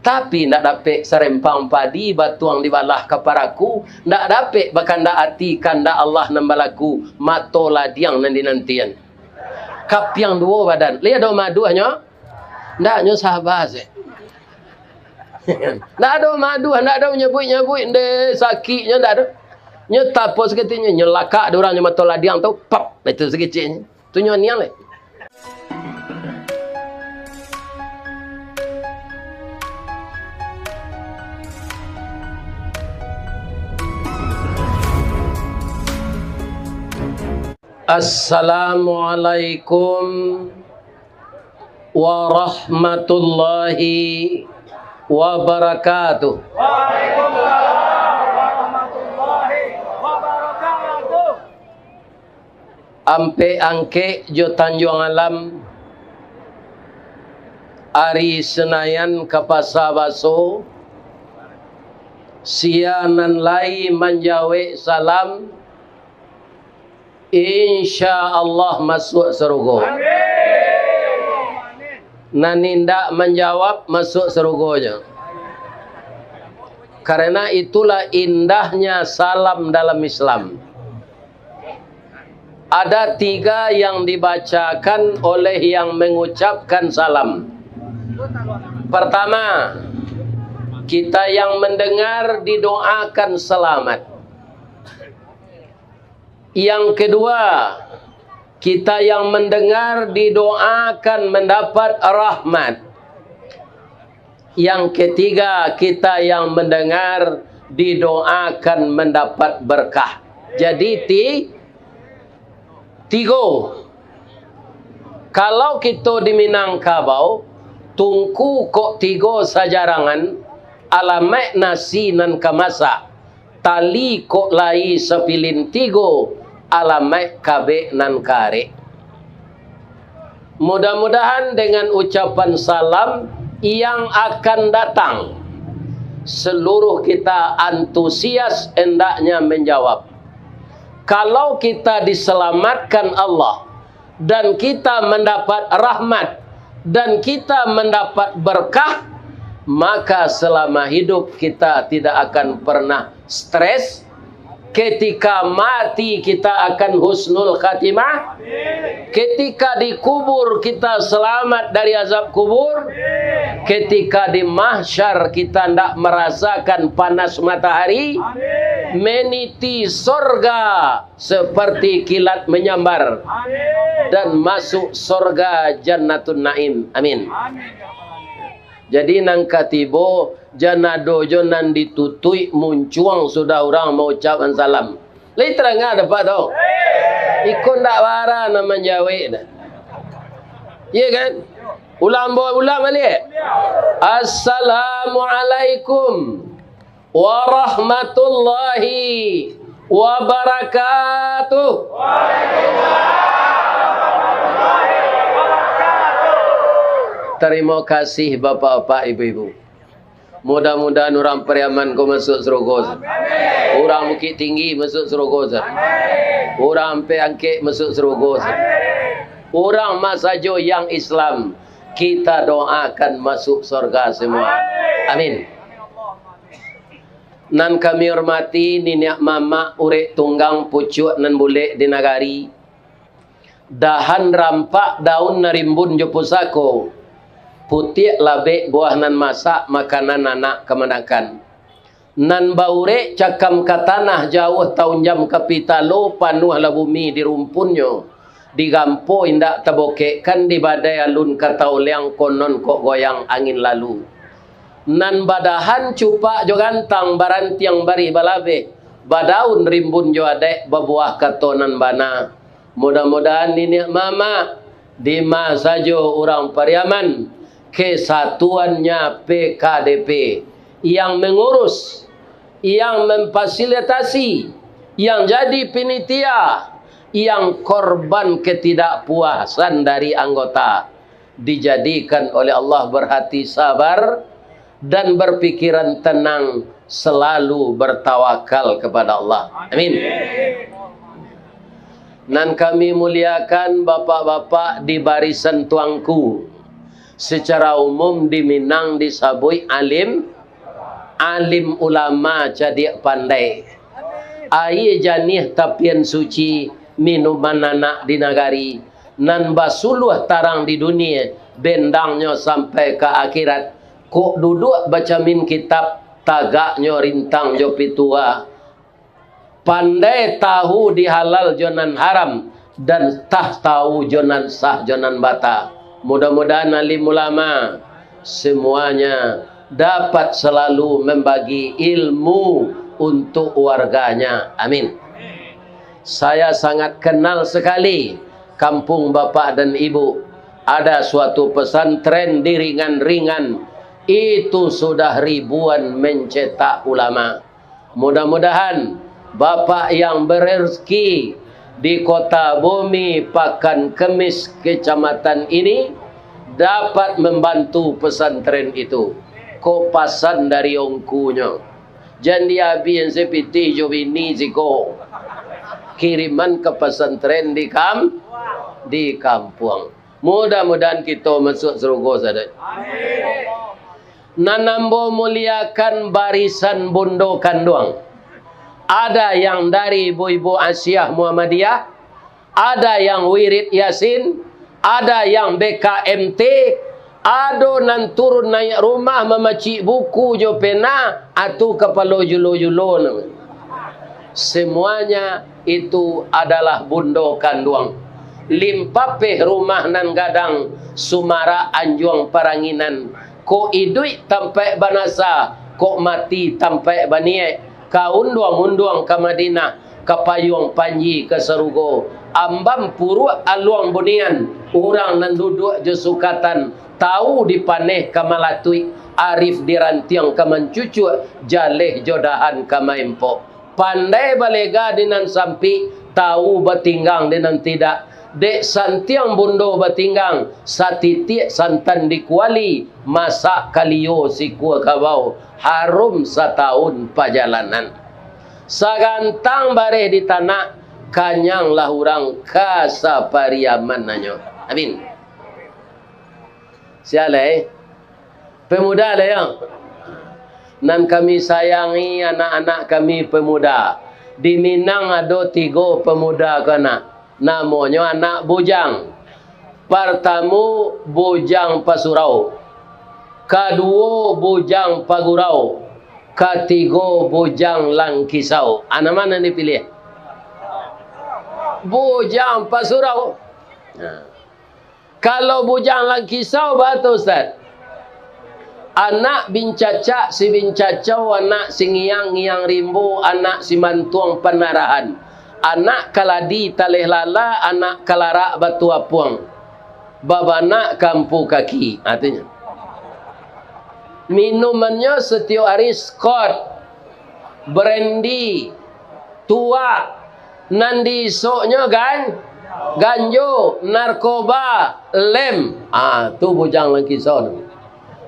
Tapi ndak dapat serempang padi batuang dibalah keparaku, ndak dapat bahkan ndak atikan ndak Allah nambalaku mato ladiang nanti-nantian. Kap yang dua badan. Lihat do madu hanya. Ndak nyo sahabat se. Ndak ada madu, ndak ada nyebut-nyebut de sakitnya ndak ada. Nyo tapo seketinya nyelakak de orang nyo mato ladiang tu pap itu sekecilnya. Tu nyo niang le. Assalamualaikum warahmatullahi wabarakatuh. Waalaikumsalam warahmatullahi wabarakatuh. Ampe angke jo Tanjung Alam Ari Senayan ke Pasar Baso sianan lai manjawe salam InsyaAllah masuk surga. Nanindak menjawab masuk surganya. Karena itulah indahnya salam dalam Islam. Ada 3 yang dibacakan oleh yang mengucapkan salam. Pertama, kita yang mendengar didoakan selamat. Yang kedua, kita yang mendengar didoakan mendapat rahmat. Yang ketiga, kita yang mendengar didoakan mendapat berkah. Jadi 3. Kalau kita di Minangkabau, tungku kok 3 sajarangan alamat nasi nan kamasak. Tali kok lai sepilin 3 alamat kabe nan kare. Mudah-mudahan dengan ucapan salam yang akan datang, seluruh kita antusias hendaknya menjawab. Kalau kita diselamatkan Allah dan kita mendapat rahmat dan kita mendapat berkah, maka selama hidup kita tidak akan pernah stres. Ketika mati kita akan husnul khatimah. Ketika dikubur kita selamat dari azab kubur. Ketika di mahsyar kita tidak merasakan panas matahari. Meniti sorga seperti kilat menyambar. Dan masuk sorga Jannatun Naim. Amin. Jadi nang katibo janado jonan ditutui muncuang sudah orang mau ucapkan salam. Lai terang dapat tau. Ikon dak wara nama Jawa dah. Iya kan? Ulang balik. Assalamualaikum warahmatullahi wabarakatuh. Terima kasih bapak-bapak, ibu-ibu. Mudah-mudahan orang Pariaman kau masuk surga. Orang Bukit Tinggi masuk surga. Orang Peangkek masuk surga. Orang Masajo yang Islam kita doakan masuk surga semua. Amin. Nan kami hormati nenek mama urek tunggang pucuk nan bulek di nagari. Dahan rampak daun narimbun jo pusako. Putih labek buah nan masak makanan anak kemenakan. Nan baure cakam ke tanah jauh tahun jam kapitalo panuh la bumi di rumpunnya. Digampo indak tabokekkan di badai alun kata uliang konon kok goyang angin lalu. Nan badahan cupak jo gantang barantiang bari balabe. Badaun rimbun jo adek babuah katonan bana. Mudah-mudahan ini mama di Masajo orang Pariaman. Kesatuannya PKDP yang mengurus, yang memfasilitasi, yang jadi panitia, yang korban ketidakpuasan dari anggota dijadikan oleh Allah berhati sabar dan berpikiran tenang, selalu bertawakal kepada Allah. Amin. Nan kami muliakan bapak-bapak di barisan tuangku. secara umum di Minang disabui alim ulama jadi pandai. Ai janih tapian suci minuman anak di nagari nan basuluh tarang di dunia bendangnya sampai ke akhirat. Kok duduk baca min kitab tagaknya rintang jo pitua. Pandai tahu di halal jonan haram dan tah tahu jonan sah jonan bata. Mudah-mudahan alim ulama semuanya dapat selalu membagi ilmu untuk warganya. Amin. Saya sangat kenal sekali kampung bapak dan ibu. Ada suatu pesantren di ringan-ringan. Itu sudah ribuan mencetak ulama. Mudah-mudahan bapak yang berezeki di kota Bumi Pakan Kemis kecamatan ini dapat membantu pesantren itu. Kopasan dari ongkunya. Jadi abi yang sepiti jo bini siko kiriman ke pesantren di kampung. Mudah-mudahan kita masuk surga saja. Amin. Nanambo muliakan barisan bondo kanduang. Ada yang dari ibu-ibu Asyah Muhammadiyah, ada yang wirid Yasin, ada yang BKMT, ada nan turun naik rumah memacik buku jo pena atau kepala julo-julo. Semuanya itu adalah bondo kanduang. Limpapeh rumah nan gadang Sumara Anjuang Paranginan. Ko idui tampai banasa, ko mati tampai banie, ka unduang-unduang ke Madinah, ke payung panji ke Serugo, ambam puru aluang bunian, orang nan duduk je sukatan, tahu dipaneh ke Malatui, arif dirantiang ke mencucu, jaleh jodahan ke maimpo. Pandai balega dinan sampi, tahu batinggang dinan tidak. Dek santiang bundo batinggang, satitik santan dikuali, masak kalio si kuah kabau, harum setahun perjalanan. Sagantang bareh di tanah, kanyang lah orang kasa pariaman nanyo. Amin. Sialai, pemuda lah yang nan kami sayangi anak-anak kami pemuda. Di Minang ada 3 pemuda kena. Namanya anak bujang. Pertama bujang Pasurau, kedua bujang Pagurau, ketiga bujang Langkisau. Anak mana dipilih? Bujang Pasurau. Nah. Kalau bujang Langkisau batu Ustaz. Anak bincacak si bincacau, anak si ngiyang rimbu, anak si mantuang penarahan. Anak kaladi taleh lala, anak kalarak batu apuang. Babana kampu kaki. Artinya. Minumannya setiap hari Scott, brandy, tua, nandi soknya ganjo, narkoba, lem. Tu bujang Langkisau.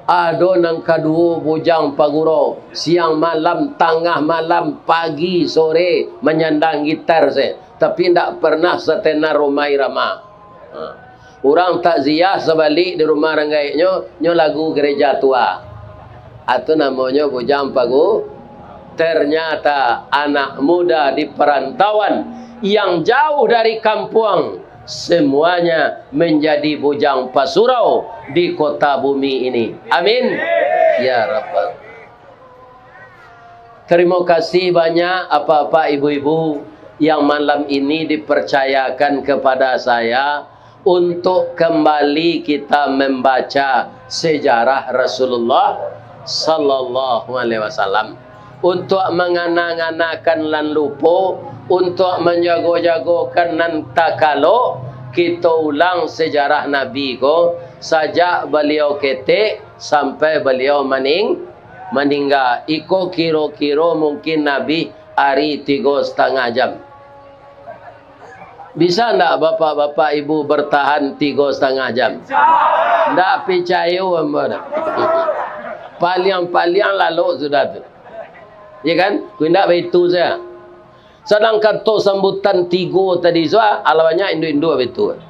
Ada nang kedua bujang Pagurau, siang malam, tengah malam, pagi, sore menyandang gitar saya, tapi tidak pernah setenar rumah irama. Orang takziah sebalik di rumah ranggainya nyo lagu gereja tua. Itu namanya bujang Pagu. Ternyata anak muda di perantauan yang jauh dari kampung, semuanya menjadi bujang Pasurau di kota Bumi ini. Amin. Ya Rabbal. Terima kasih banyak apa-apa ibu-ibu yang malam ini dipercayakan kepada saya untuk kembali kita membaca sejarah Rasulullah sallallahu alaihi wasallam, untuk mengana-nganakan lan lupo, untuk menjago-jagokan nan takalo. Kita ulang sejarah Nabi ko sejak beliau ketek sampai beliau meninggal. Iko kira-kira mungkin Nabi hari 3,5 jam. Bisa tak bapak-bapak ibu bertahan 3,5 jam? Tak percaya apa? Paliang-paliang lalu sudah tu. Ya kan? Kau tak begitu saja. Sedangkan to sambutan 3 tadi soal, ala banyak Indo-Indo betul.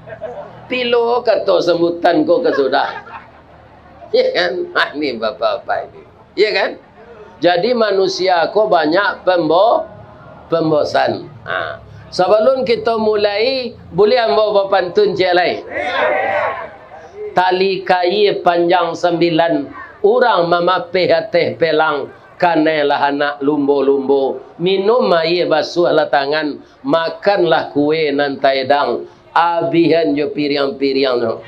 Pilo kata sambutan ko ke sudah. Ya kan? Nah, ini bapak-bapak ini. Ya kan? Jadi manusia kok banyak pembosan. Nah, sebelum kita mulai, boleh ambil pantun cik lain. Tali kayu panjang 9, orang memapih teh pelang, kanelah anak lumbo-lumbo, minum air basuhlah tangan, makanlah kue nan taedang, abihan jo piriang-piriang no.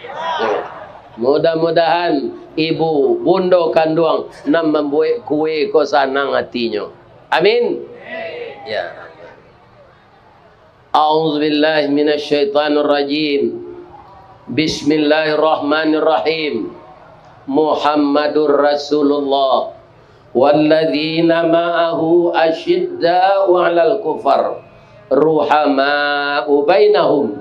Mudah-mudahan ibu, bundo kandung nam membuat kue ko sanang hatinya. Amin. Ya. A'udzubillahi minasyaitonir rajim. Bismillahirrahmanirrahim. Muhammadur Rasulullah walladzina ma'ahu asyidda'u 'alal kufar ruhama'u bainahum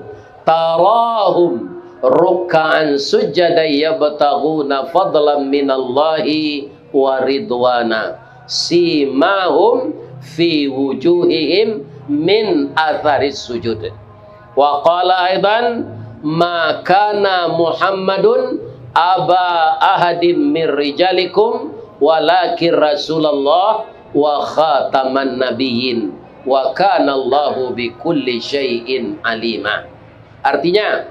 tarahum ruk'an sujadan yabtaghuna fadlan minallahi wa ridwana simahum fi wujuhihim min atharis sujud. Wa qala aidan ma kana Muhammadun aba ahadim mir rijalikum walakin Rasulullah wa khataman nabiyyin wa kana Allahu bikulli syai'in alima. Artinya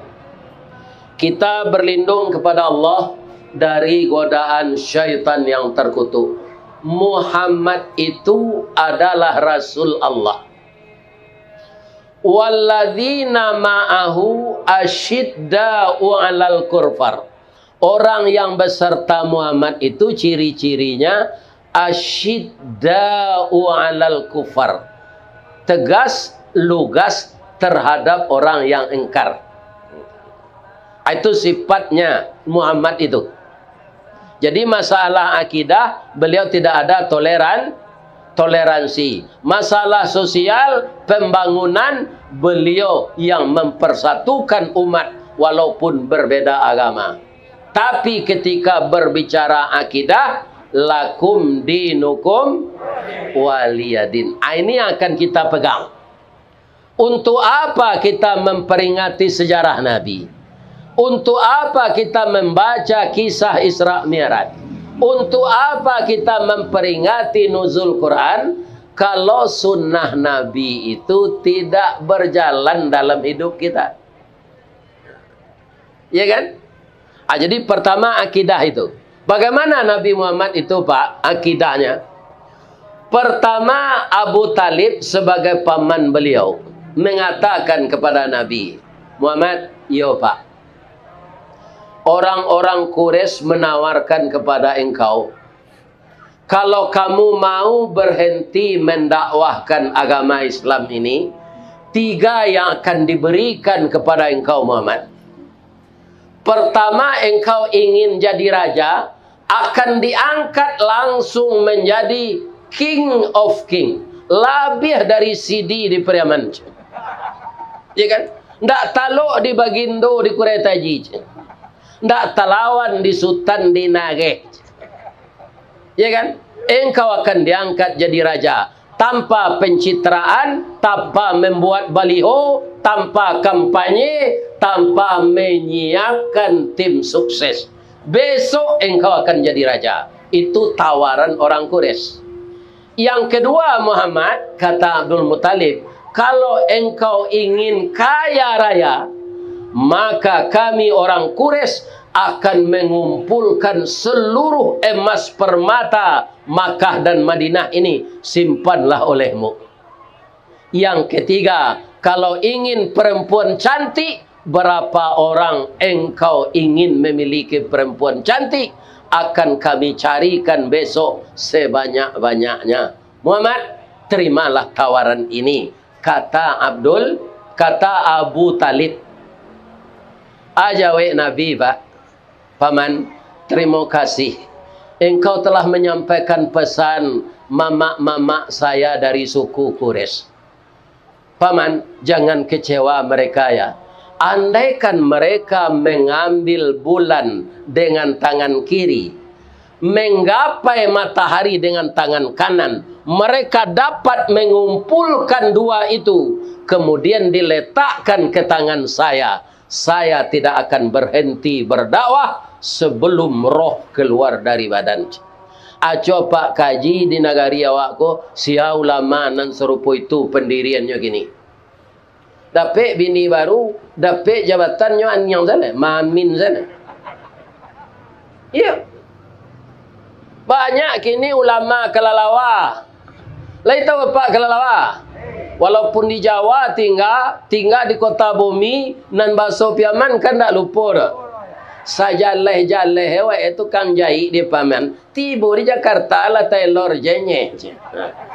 kita berlindung kepada Allah dari godaan syaitan yang terkutuk. Muhammad itu adalah Rasul Allah. Walladzina ma'ahu asyidda'u 'alal kufar. Orang yang beserta Muhammad itu ciri-cirinya asyidda'u 'alal kufar. Tegas, lugas terhadap orang yang ingkar. Itu sifatnya Muhammad itu. Jadi masalah akidah beliau tidak ada toleransi. Masalah sosial, pembangunan, beliau yang mempersatukan umat walaupun berbeda agama. Tapi ketika berbicara akidah, lakum dinukum waliyadin. Ini akan kita pegang. Untuk apa kita memperingati sejarah Nabi? Untuk apa kita membaca kisah Isra Mi'raj? Untuk apa kita memperingati nuzul Quran kalau sunnah Nabi itu tidak berjalan dalam hidup kita? Ya kan? Jadi pertama akidah itu. Bagaimana Nabi Muhammad itu Pak akidahnya? Pertama Abu Talib sebagai paman beliau mengatakan kepada Nabi Muhammad, "Yo Pak, orang-orang Quraisy menawarkan kepada engkau, kalau kamu mau berhenti mendakwahkan agama Islam ini, 3 yang akan diberikan kepada engkau Muhammad. Pertama, engkau ingin jadi raja, akan diangkat langsung menjadi King of King, lebih dari CD di Priaman. Ya kan? Ndak taluk di Bagindo di Kuretaji. Ndak talawan di Sultan di Nage. Ya kan? Engkau akan diangkat jadi raja tanpa pencitraan, tanpa membuat baliho, tanpa kampanye, tanpa menyiapkan tim sukses. Besok engkau akan jadi raja. Itu tawaran orang Quraisy. Yang kedua Muhammad, kata Abdul Muttalib, kalau engkau ingin kaya raya, maka kami orang Quraisy akan mengumpulkan seluruh emas permata Makkah dan Madinah ini, simpanlah olehmu. Yang ketiga, kalau ingin perempuan cantik, berapa orang engkau ingin memiliki perempuan cantik, akan kami carikan besok sebanyak-banyaknya. Muhammad, terimalah tawaran ini, kata Abu Talib. Ajawe Nabi Pak, paman, terima kasih. Engkau telah menyampaikan pesan mama-mama saya dari suku Quraisy. Paman, jangan kecewa mereka ya. Andaikan mereka mengambil bulan dengan tangan kiri, menggapai matahari dengan tangan kanan, mereka dapat mengumpulkan 2 itu, kemudian diletakkan ke tangan saya saya tidak akan berhenti berdakwah sebelum roh keluar dari badan. Aco pak kaji di negari awak ko, sia ulama nan serupa itu pendiriannya gini. Dapat bini baru, dapat jabatannya anyang sana, mamin sana. Iya. Banyak kini ulama kelalawa. Lai tahu apa kelalawa? Walaupun di Jawa tinggal di kota bumi nan baso piaman kan tak lupa dah. Sajaleh hewa itu kan jahit di paman. Tiba di Jakarta lah tailor jenye.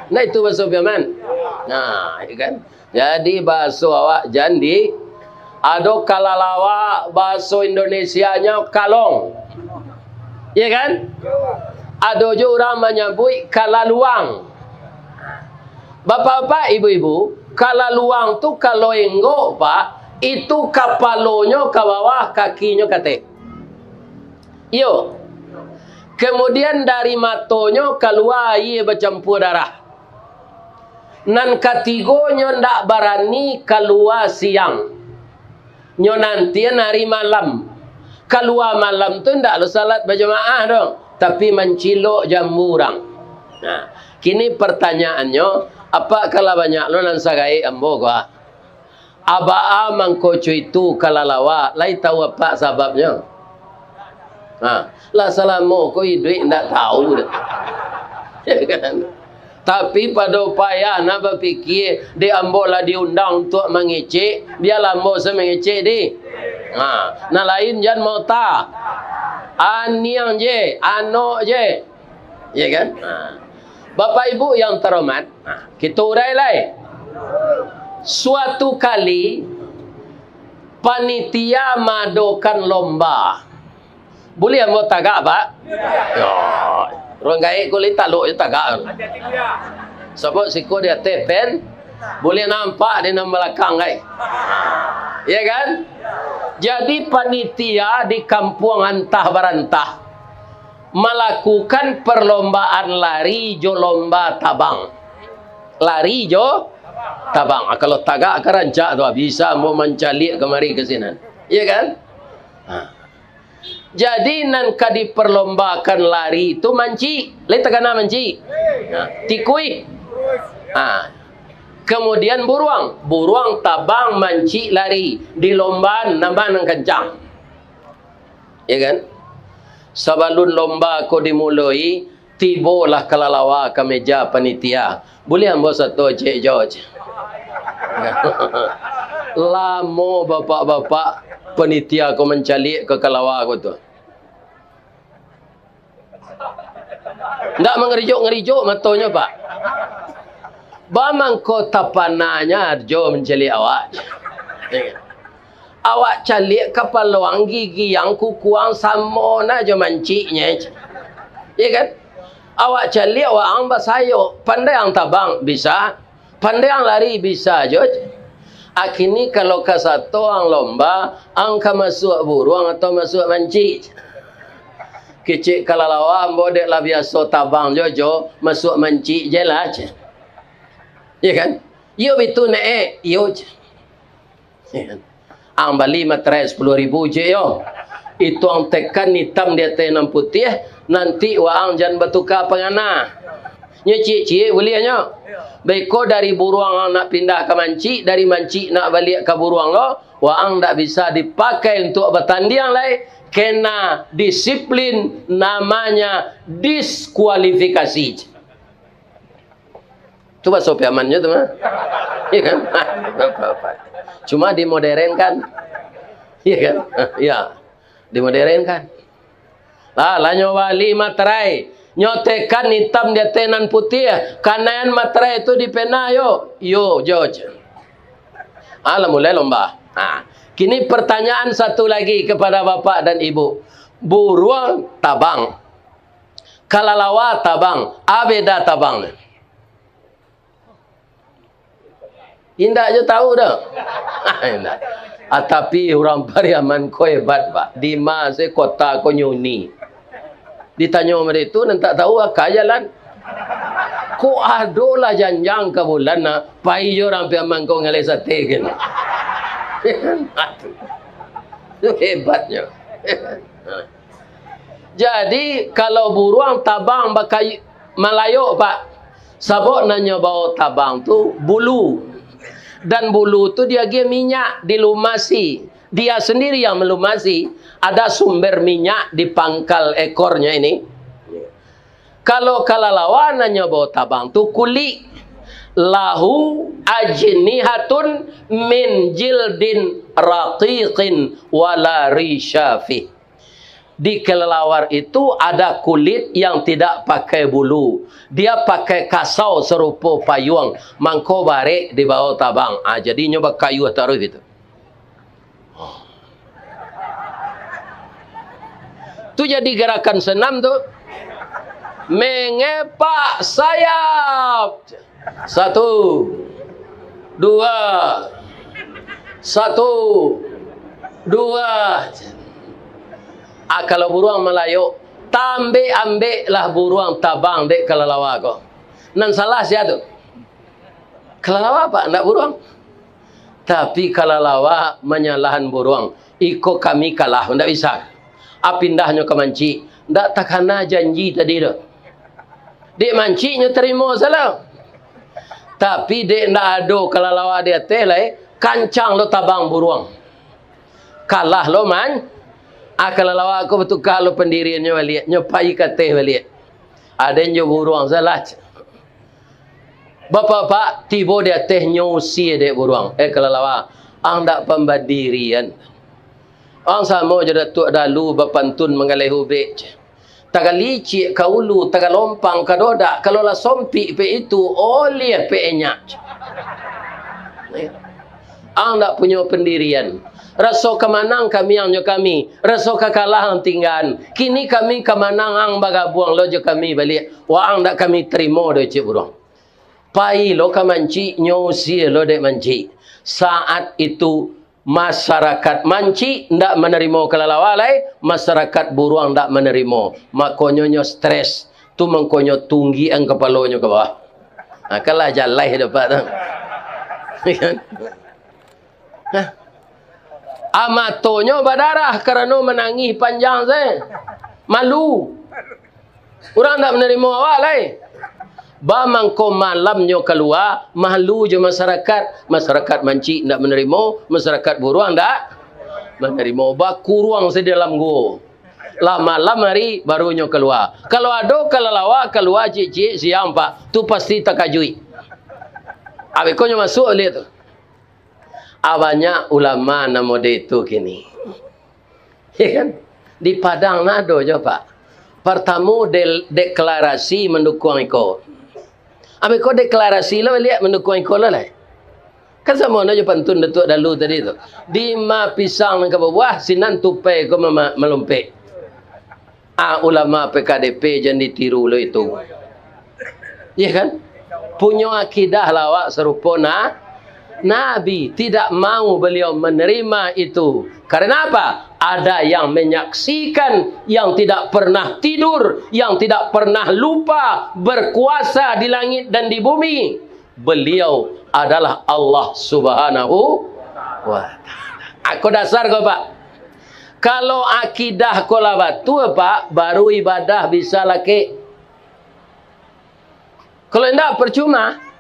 Nah itu baso piaman. Nah, kan? Jadi baso awak jandi ado kalalawa baso Indonesianya kalong. Iya kan? Ada je orang menyebut kalaluang. Bapak-bapak, ibu-ibu, kalaluang tu kalau enggak, Pak, itu kapalonya ke bawah, kakinya ke atas. Yo. Kemudian dari matonya keluar air bercampur darah. Nan ketigonya ndak berani keluar siang. Nyo nanti hari malam. Keluar malam tu ndak lu salat berjemaah dong. Tapi mencilok jambu orang. Nah, kini pertanyaannya, apa kalau banyak lo nan sagai ambo gua? Abaa mangkoco itu kalalawa, lai tahu apa sebabnya? Nah, lah salamo ko duit ndak tahu dah. Ya kan? Tapi pada upaya nak berfikir di ambo lah diundang untuk mengecek, dia lambo semengecek di. Nah lain jangan mau tak. Aniang je, ano je. Ya kan? Bapak Ibu yang terhormat, kita urai lain. Suatu kali panitia madakan lomba. Boleh ambo tagak, Pak? Ya. Orang gaik kulit taluk je tagak. Sebab siku dia tepen, boleh nampak di nama belakang gaik. Ya kan? Jadi panitia di kampung antah barantah melakukan perlombaan lari jo lomba tabang. Lari jo tabang. Kalau tagak kerancak tu bisa mau mencalik kemari ke sini. Ya kan? Jadi nan kadi perlombakan lari itu manci. Lai tegana manci. Tikui. Kemudian buruang tabang manci lari di lomba nambah nang kencang. Ya kan? Sebelum lomba ko dimulai, tibolah kalalawa ke meja panitia. Boleh ambo satu Cik George. Lamo bapak-bapak panitia ko mencalik ke kalawa ko tu. Ndak mengerijuk-ngerijuk matonya, Pak. Bamang ko tapananya jo mencalik awak. Awak calik kepaluang gigi yang kukuang sama na jo manciknya. Ya kan? Awak calik awak ang basayo, pandai ang tabang bisa, pandai ang lari bisa jo. Akhirnya kalau ke satu ang lomba, ang ka masuk buruang atau masuk mancik. Kecik kalalawa ambo dek lah biasa tabang jojo masuk mancik je lah. Ya kan? Yo itu naik, yo. Ang bali materai 10,000 je yo. Itu ang tekan hitam di atas enam putih, nanti waang jangan bertukar pengana. Nya cik-cik boleh nya. Beko dari buruang nak pindah ke mancik, dari mancik nak balik ke buruang lo, waang tak bisa dipakai untuk bertanding lain, kena disiplin namanya diskualifikasi. Coba sopi amannya tu mah. Iya kan? Cuma dimodernkan. Iya kan? Iya. Dimodernkan. Lanyo wali materai. Nyotekan hitam di tenan putih. Kanan materai itu dipena yo. Yo, George. Mulai lomba. Kini pertanyaan satu lagi kepada bapak dan ibu. Buruang tabang. Kalalawa tabang. Abeda tabang. Indah je tahu dah. Tapi orang Pariaman ko hebat, Pak. Di masa kota ko nyuni. Ditanya mereka itu, nanti tak tahu apa jalan. Ko adolah janjang ke bulan na, pai orang Pariaman ko ngalai sate kan. Itu hebatnya. Jadi kalau buruang tabang bakai Melayu Pak, sabok nanya bawa tabang tu bulu. Dan bulu tu dia gaya minyak dilumasi. Dia sendiri yang melumasi. Ada sumber minyak di pangkal ekornya ini. Kalau kalalawa nanya bawa tabang tu kulit. Lahu ajnihatun min jildin raqiqin wala rishafi. Di kelelawar itu ada kulit yang tidak pakai bulu. Dia pakai kasau serupa payung. Mangko barek di bawah tabang. Jadi nyoba kayu taruh gitu. Tu jadi gerakan senam tu. Mengepak sayap. 1, 2, 1, 2. Kalau buruang Melayu, ambil lah buruang tabang dek kelelawa ko. Nan salah sia tu. Kelelawa apa? Ndak buruang. Tapi kelelawa menyalahan buruang. Iko kami kalah, ndak bisa. Pindahnya ke manci. Ndak takana janji tadi tu. Dek mancinya terima salah. Tapi dek ndak ada kelelawa dia teh kancang lo tabang buruang. Kalah lo man. Kalau lawa aku betul kalau pendiriannya balik, nyopai kata balik. Ada yang buruang salah. Bapak pak tiba dia teh nyusi dek buruang. Kalau lawa, anda pembadirian. Ang sama je datuk dalu bapantun mengalih hubik. Tagalici kaulu, tagalompang kadodak. Kalau lah sompi pe itu oleh pe enyak. Anda punya pendirian. Rasa kemanang kami yang kami. Rasa kekalah yang tinggal. Kini kami kemanang ang bagabuang lo je kami balik. Wa ang dak kami terima do cik buruang. Pai lo kamanci nyosi lo dek manci. Saat itu masyarakat manci ndak menerima kelalawalai, masyarakat buruang ndak menerima. Makonyo stres. Tu mengkonyo tunggi ang kepalanya ke bawah. Kalah jalai dapat tu. Amatonyo berdarah kerana menangis panjang saya. Malu. Orang tak menerima awak lai. Ba mangko malamnya keluar, malu je masyarakat. Masyarakat manci tak menerima, masyarakat buruang tak menerima. Ba kurang se dalam gua. Lah malam hari barunya keluar. Kalau ada kelelawar keluar cik-cik siang pak, tu pasti takajui. Abekonyo masuk lihat tu. Banyak ulama nama dia itu kini. Ya kan? Di Padang nado je pak. Pertama deklarasi mendukung ikut. Ambil kau deklarasi lah lihat mendukung ikut lah. Kan sama aja pantun datuk dalu tadi tu. Di ma pisang ke bawah sinan tupai kau melumpik. Ulama PKDP jangan ditiru lo itu. Ya kan? Punya akidah lawak serupa Nabi tidak mau beliau menerima itu. Karena apa? Ada yang menyaksikan, yang tidak pernah tidur, yang tidak pernah lupa, berkuasa di langit dan di bumi. Beliau adalah Allah Subhanahu wa ta'ala. Aku dasar kau pak. Kalau akidah kau batu pak, baru ibadah bisa laki. Kalau tidak percuma.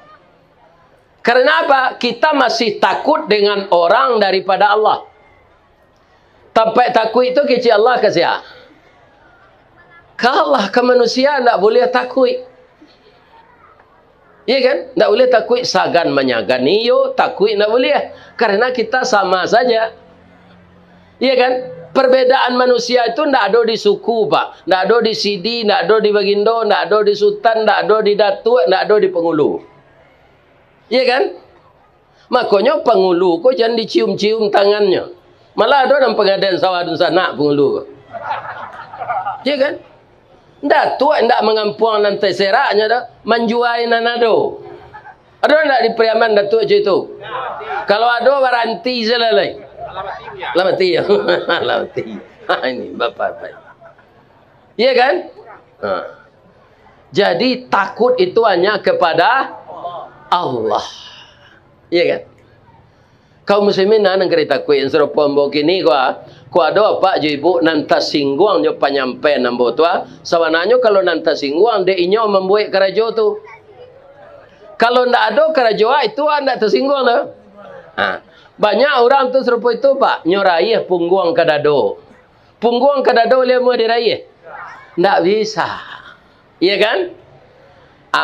Karena apa? Kita masih takut dengan orang daripada Allah. Sampai takut itu kecil Allah kasih. Kalau ke manusia tidak boleh takut. Iya kan? Tidak boleh takut sagan menyagan. Iyo takut tidak boleh. Karena kita sama saja. Iya kan? Perbedaan manusia itu tidak ada di suku pak. Tidak ada di Sidi, tidak ada di Bagindo, tidak ada di Sultan, tidak ada di Datuk, tidak ada di Pengulu. Iya kan? Makanya pengulu kau jangan dicium-cium tangannya. Malah ada dalam pengadaan sawah dan sanak pengulu. Iya kan? Datuk tidak mengampuang lantai seraknya dah. Menjuai nanado. Ada tidak di Priaman datuk je itu? Kalau ada waranti selalai. Lamati ya. Lamati. Ini bapak-bapak. Iya kan? Jadi takut itu hanya kepada Allah. Iya kan? Kau muslimin nan kereta ku yang serupa mbo kini ku ada apa je ibu nan tasingguang jo panyampai nambo tua. Sawananya kalau nan tasingguang de inyo membuat kerajo tu. Kalau ndak ada kerajo itu anda tersinggung lah. Banyak orang tu serupa itu pak nyorai pungguang kadado. Pungguang kadado dia mau diraih. Ndak bisa. Iya kan?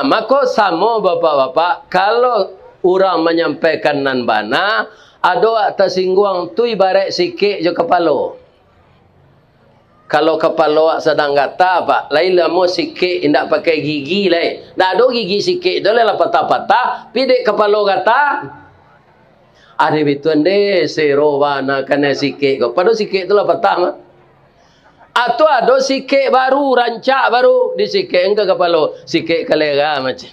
Maka sama bapak-bapak kalau orang menyampaikan nan bana ada tersinggung tu ibarat sikit je kepala. Kalau kepala sedang kata pak, lain lama sikit indak pakai gigi lain. Dak ada gigi sikit tu lah patah-patah, pidek kepala kata. Ada bituan deh serowana kena sikit kau. Pada sikit tu lah patah mah. Atau ada sikit baru rancak baru di sikit engkau kepala, sikit kalega macam.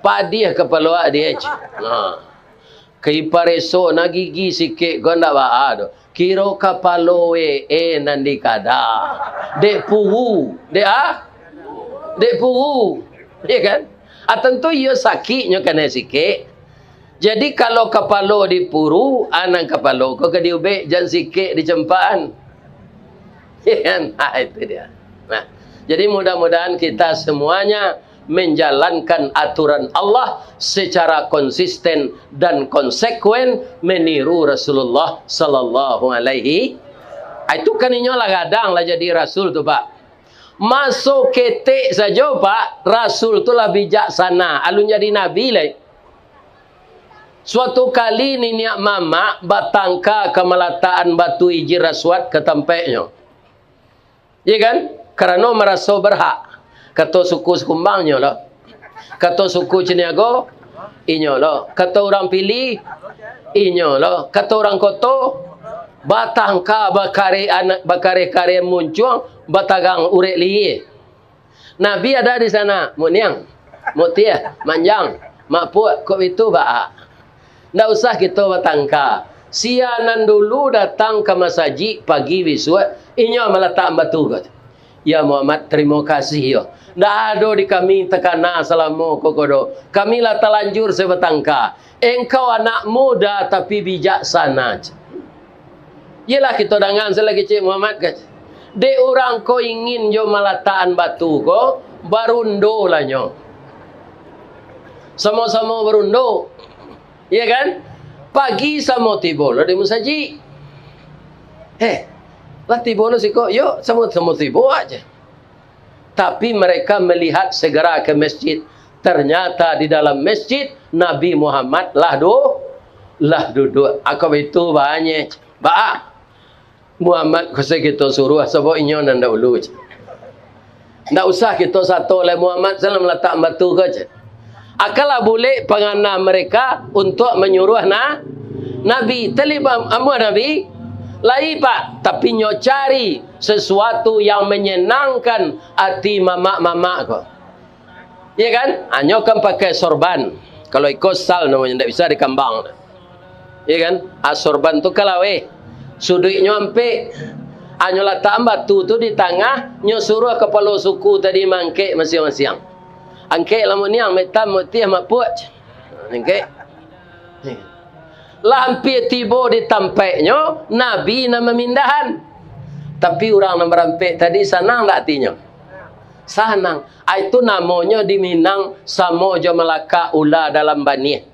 Padi kepala dia je. Kei pareso na gigi sikit gonda ba ado. Kiro kapalo nandi kada. Dek puhu, dek puhu. Ya kan? Tentu ia sakitnya kena sikit. Jadi kalau kapalo dipuru, anang kapalo kau ke diubek jangan sikit dicempaan. Ya kan? Itu dia. Nah, jadi mudah-mudahan kita semuanya menjalankan aturan Allah secara konsisten dan konsekuen meniru Rasulullah sallallahu alaihi. Itu kan inyolah gadang lah jadi rasul tu pak. Masuk ketek saja pak, rasul tu lah bijaksana. Alun jadi nabi lah. Suatu kali niniak mama batangka kemelataan batu hijir aswad ke tempeknya. Ya kan? Kerana merasa berhak. Kata suku sekumbangnya lah. Kata suku Ciniago, inyo lah. Kata orang pilih, inyo lah. Kata orang koto, batangka bakare kare muncung, batagang urek liye. Nabi ada di sana. Muniang, mutia, manjang, makpuat, kok itu baak. Nggak usah kita batangka. Sianan dulu datang ke masjid pagi wisuat, inyo meletak batu kot. Ya Muhammad, terima kasih ya. Dah ada di kami tekana selama kokodo. Kami lah telanjur sebatangka. Engkau anak muda tapi bijaksana. Yalah kita dengan selagi Cik Muhammad kan. De orang ko ingin jo malataan batu ko barundo lah nyo. Sama-sama barundo. Ya kan? Pagi sama tibo lo di musajid. Lah tibo lo siko, yuk sama-sama tibo aja. Tapi mereka melihat segera ke masjid. Ternyata di dalam masjid Nabi Muhammad lah duduk. Aku itu banyak. Muhammad kusai kita suruh sebab inyo nanda ulu. Ndak usah kita satu oleh Muhammad salam letak batu ke. Akalah boleh pengana mereka untuk menyuruh Nabi. Terlibat amu Nabi. Lai pak, tapi nyo cari sesuatu yang menyenangkan hati mamak-mamak kok. Ya kan? Nyo kan pakai sorban. Kalau ikut sal namanya tidak bisa dikambang. Ya kan? Sorban tu kalau sudutnya ampe. Nyo letak batu tu di tengah, nyo suruh kepala suku tadi mangkek masing-masing. Angkek lamun ni ang metam mutih maput. Angkek. Lah hampir tiba di tampaknya Nabi nak memindahan. Tapi orang nak merampik tadi senang tak artinya? Senang. Itu namanya di Minang sama je Melaka ular dalam banih.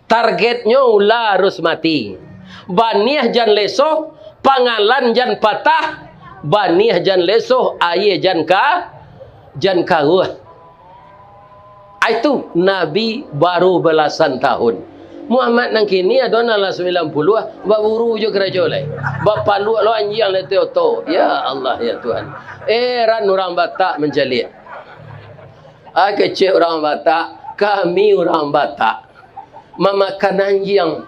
Targetnya ular harus mati. Banih jan lesoh, pangalan jan patah, banih jan lesoh, air jan karuh. Itu Nabi baru belasan tahun. Muhammad nang kini ada nala 90 bab buru je kerja lai. Bab palu lo anjing le to. Ya Allah ya Tuhan. Ran orang Batak menjalit. Kecil orang Batak, kami orang Batak memakan anjing.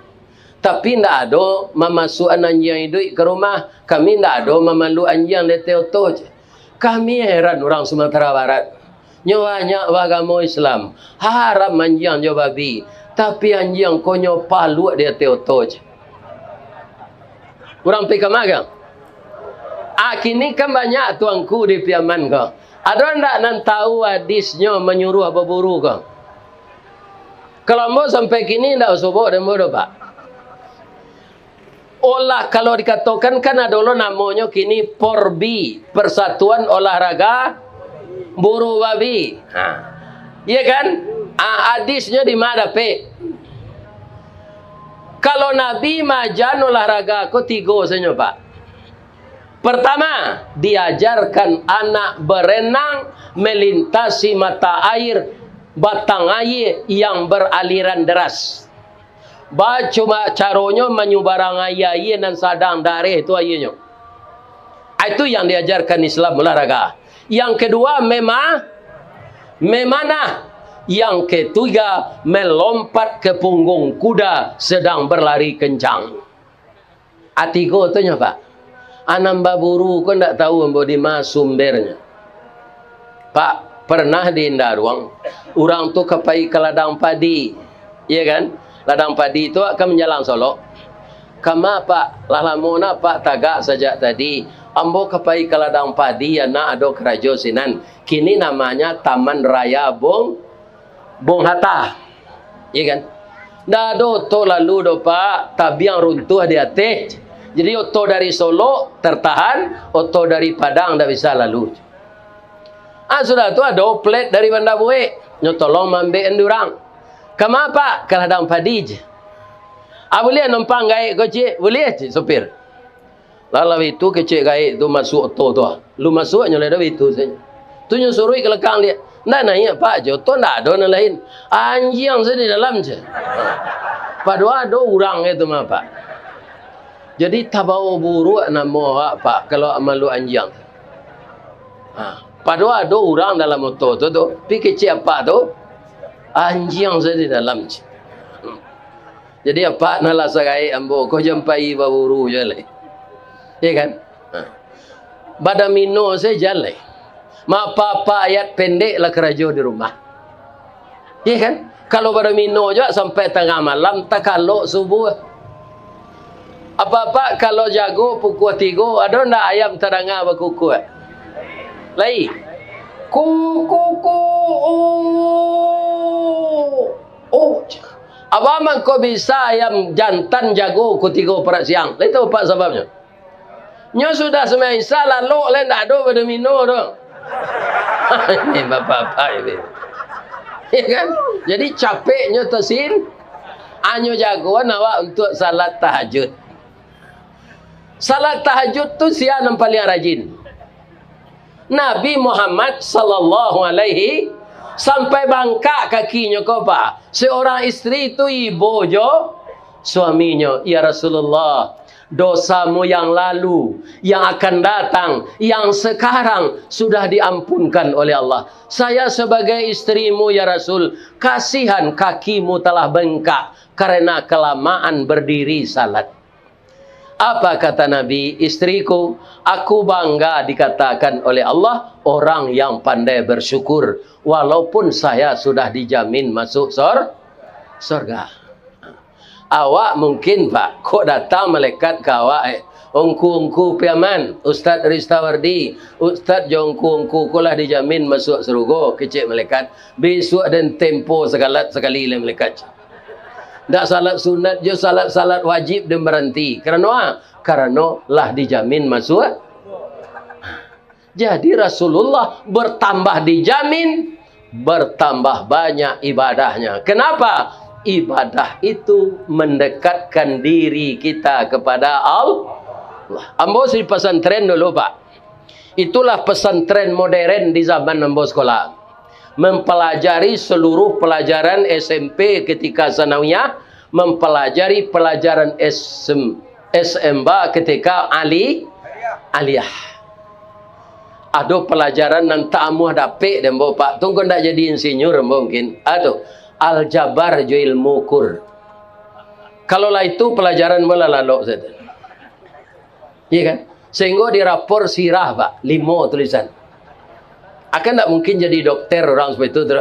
Tapi ndak ada memasuk anjing hidup ke rumah. Kami ndak ada memalu anjing le to. Kami heran orang Sumatera Barat. Nyawanya agama Islam haram anjing jo babi. Tapi anjing konyo palu dia teoto je. Kurang pika magang. Kini kan banyak tuanku di Piaman kau. Ada ndak nan tahu hadisnya menyuruh berburu kau? Kalau mau sampai kini ndak usah bawa dan bodoh pak. Olah kalau dikatakan kan ada lo namanya kini Porbi, Persatuan Olahraga Buru Babi. Iya kan? Hadisnya di mana, Pe? Kalau Nabi majan olahraga aku 3 saja, Pak. Pertama, diajarkan anak berenang melintasi mata air, batang air yang beraliran deras. Cuma caranya menyubarang air dan sadang darah itu airnya. Itu yang diajarkan Islam olahraga. Yang kedua memanah. Yang ketiga melompat ke punggung kuda sedang berlari kencang. Atigo tu Pak. Anam baburu kau tak tahu di mana sumbernya. Pak, pernah di Indarwang orang tu kepai ke ladang padi. Iya kan? Ladang padi itu akan menjalang Solo. Kama Pak, lalamona Pak tagak sejak tadi. Ambo kepai ke ladang padi anak ado kerajo sinan. Kini namanya Taman Raya Bung Hatta. Iya kan? Dado to lalu do Pak, tabiang runtuh di atas. Jadi oto dari Solo tertahan, oto dari Padang tak bisa lalu. Sudah tu ada oplet dari Bandar Bue. Nyotolong mambe endurang. Kama Pak, ke ladang padi je. Boleh numpang gaik kau cik? Boleh cik sopir? Lalu itu kecik gaik tu masuk oto tu. Lu masuk nyoleh dah itu saja. Tu nyusurui ke lekang dia. Nak nanya Pak, joto tak ada yang lain. Anjing saya di dalam je. Padahal ada orang itu mah Pak. Jadi tabawa buruk nama Pak kalau malu anjing. Padahal ada orang dalam motor tu tu. Pi kecik apa tu? Anjing saya di dalam je. Jadi apa nala sagai ambo kau jumpai baburu je leh. Ya kan? Badamino saya jalan. Ma apa ayat pendek lah kerajo di rumah. Ya kan? Kalau badamino je sampai tengah malam tak kalau subuh. Apa-apa kalau jago pukul 3 ada ndak ayam teranga berkuku? Lai. Kuku. Abang kau bisa ayam jantan jago pukul 3 pada siang. Itu apa sebabnya? Nyo sudah semasa lalu lain tak ada pada minum tu. Ini bapak-bapak ini. Ya kan? Jadi capeknya tersin. Anyo jagoan awak untuk salat tahajud. Salat tahajud tu siapa yang paling rajin? Nabi Muhammad sallallahu alaihi sampai bangkak kakinya kau Pak. Seorang istri itu ibu jo suaminya, ya Rasulullah, dosamu yang lalu, yang akan datang, yang sekarang sudah diampunkan oleh Allah. Saya sebagai istrimu ya Rasul, kasihan kakimu telah bengkak karena kelamaan berdiri salat. Apa kata Nabi? Istriku, aku bangga dikatakan oleh Allah orang yang pandai bersyukur walaupun saya sudah dijamin masuk surga. Awak mungkin Pak, kok datang malaikat ke awak ongku piaman, Ustaz Ristawardi, Ustaz jongku kulah dijamin masuk surga, kecik malaikat. Besok dan tempo sekali le malaikat. Tak salat sunat je, salat wajib dia berhenti. Kerana lah dijamin masuk. Jadi Rasulullah bertambah dijamin, bertambah banyak ibadahnya. Kenapa? Ibadah itu mendekatkan diri kita kepada Allah. Ambo si pesantren dulu Pak. Itulah pesantren modern di zaman ambo sekolah. Mempelajari seluruh pelajaran SMP ketika sanawiyah, mempelajari pelajaran SMA ketika aliyah. Ada pelajaran nan tamu dapik dan Pak tunggu ndak jadi insinyur mungkin. Aduh, aljabar jo ilmu kur. Kalau lah itu pelajaran mula lalu saja. Iya kan? Sehingga di rapor sirah Pak, 5 tulisan. Akan tak mungkin jadi dokter orang seperti itu.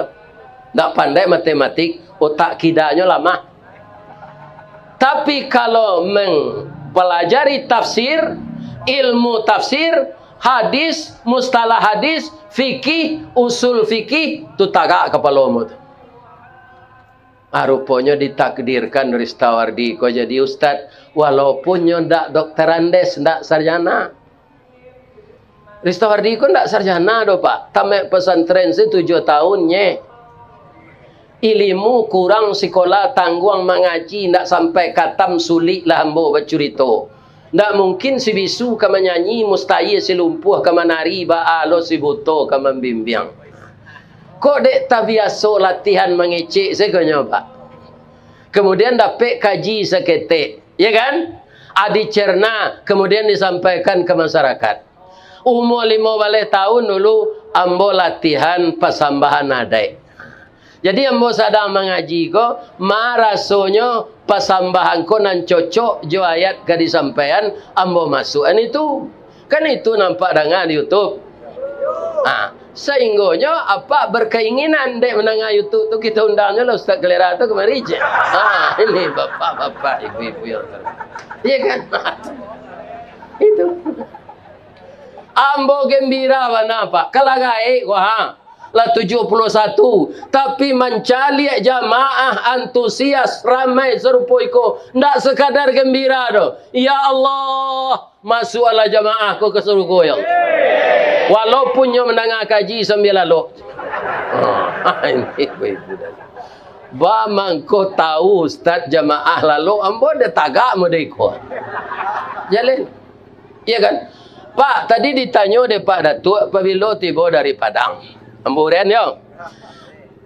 Tak pandai matematik, otak kidanya lama. Tapi kalau mempelajari tafsir, ilmu tafsir, hadis, mustalah hadis, fikih, usul fikih, itu tagak kepala umut. Rupanya ditakdirkan Ristawardi kau jadi ustad, walaupun nyo ndak dokter Andes, ndak sarjana. Ristawardi kau ndak sarjana do pak, tamat pesantren se 7 tahunnya. Ilmu kurang sekolah tangguang mengaji, ndak sampai katam sulit lah ambo bercerita. Ndak mungkin si bisu ka menyanyi, mustahil si lumpuh ka menari, ba alo si buto ka membimbing. Kok dek tak biasa latihan mengecek sekonya pak. Kemudian dapat kaji seketik, ya kan? Dicerna, kemudian disampaikan ke masyarakat. Umur 15 tahun dulu ambo latihan pasambahan adai. Jadi ambo sadang mengaji ko, rasanya pasambahan ko nan cocok jo ayat ke disampaikan ambo masuk. Kan itu nampak dengan YouTube. Sehinggonya apa berkeinginan dek menengah YouTube tu kita undangnya lah Ustaz Kelera tu kemari je. Ini bapak-bapak, ibu-ibu yang iya kan? Itu. Ambo gembira mana pak? Kalagai wah. Lah 71, tapi mencali jamaah antusias ramai serupa iko, ndak sekadar gembira do. Ya Allah, masuklah jamaah ko ke surga ya. Walaupun nyo mendengar kaji sambil lalu. Ini ibu dan ba mangko tahu ustaz jamaah lalu ambo de tagak modeko. Jalan. Iya kan? Pak, tadi ditanya de Pak Datuk apabila tiba dari Padang. Amburan yo.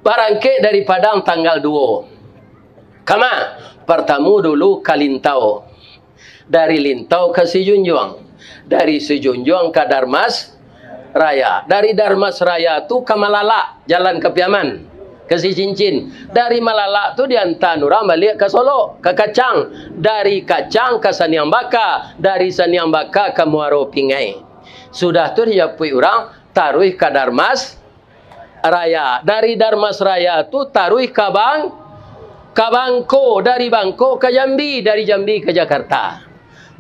Barangke dari Padang tanggal 2. Kama? Pertama dulu ke Lintau. Dari Lintau ke Sijunjuang. Dari Sijunjuang ke Darmas Raya. Dari Darmas Raya tu ke Malala, jalan ke Piaman, ke Si Cincin. Dari Malala tu diantar Nurang balik ke Solo, ke Kacang. Dari Kacang ke Saniang Baka. Dari Saniang Baka ke Muaro Pingai. Sudah tu dia pui orang taruh ke Darmas Raya. Dari Darmas Raya tu taruh ke Bangko. Dari Bangko ke Jambi. Dari Jambi ke Jakarta.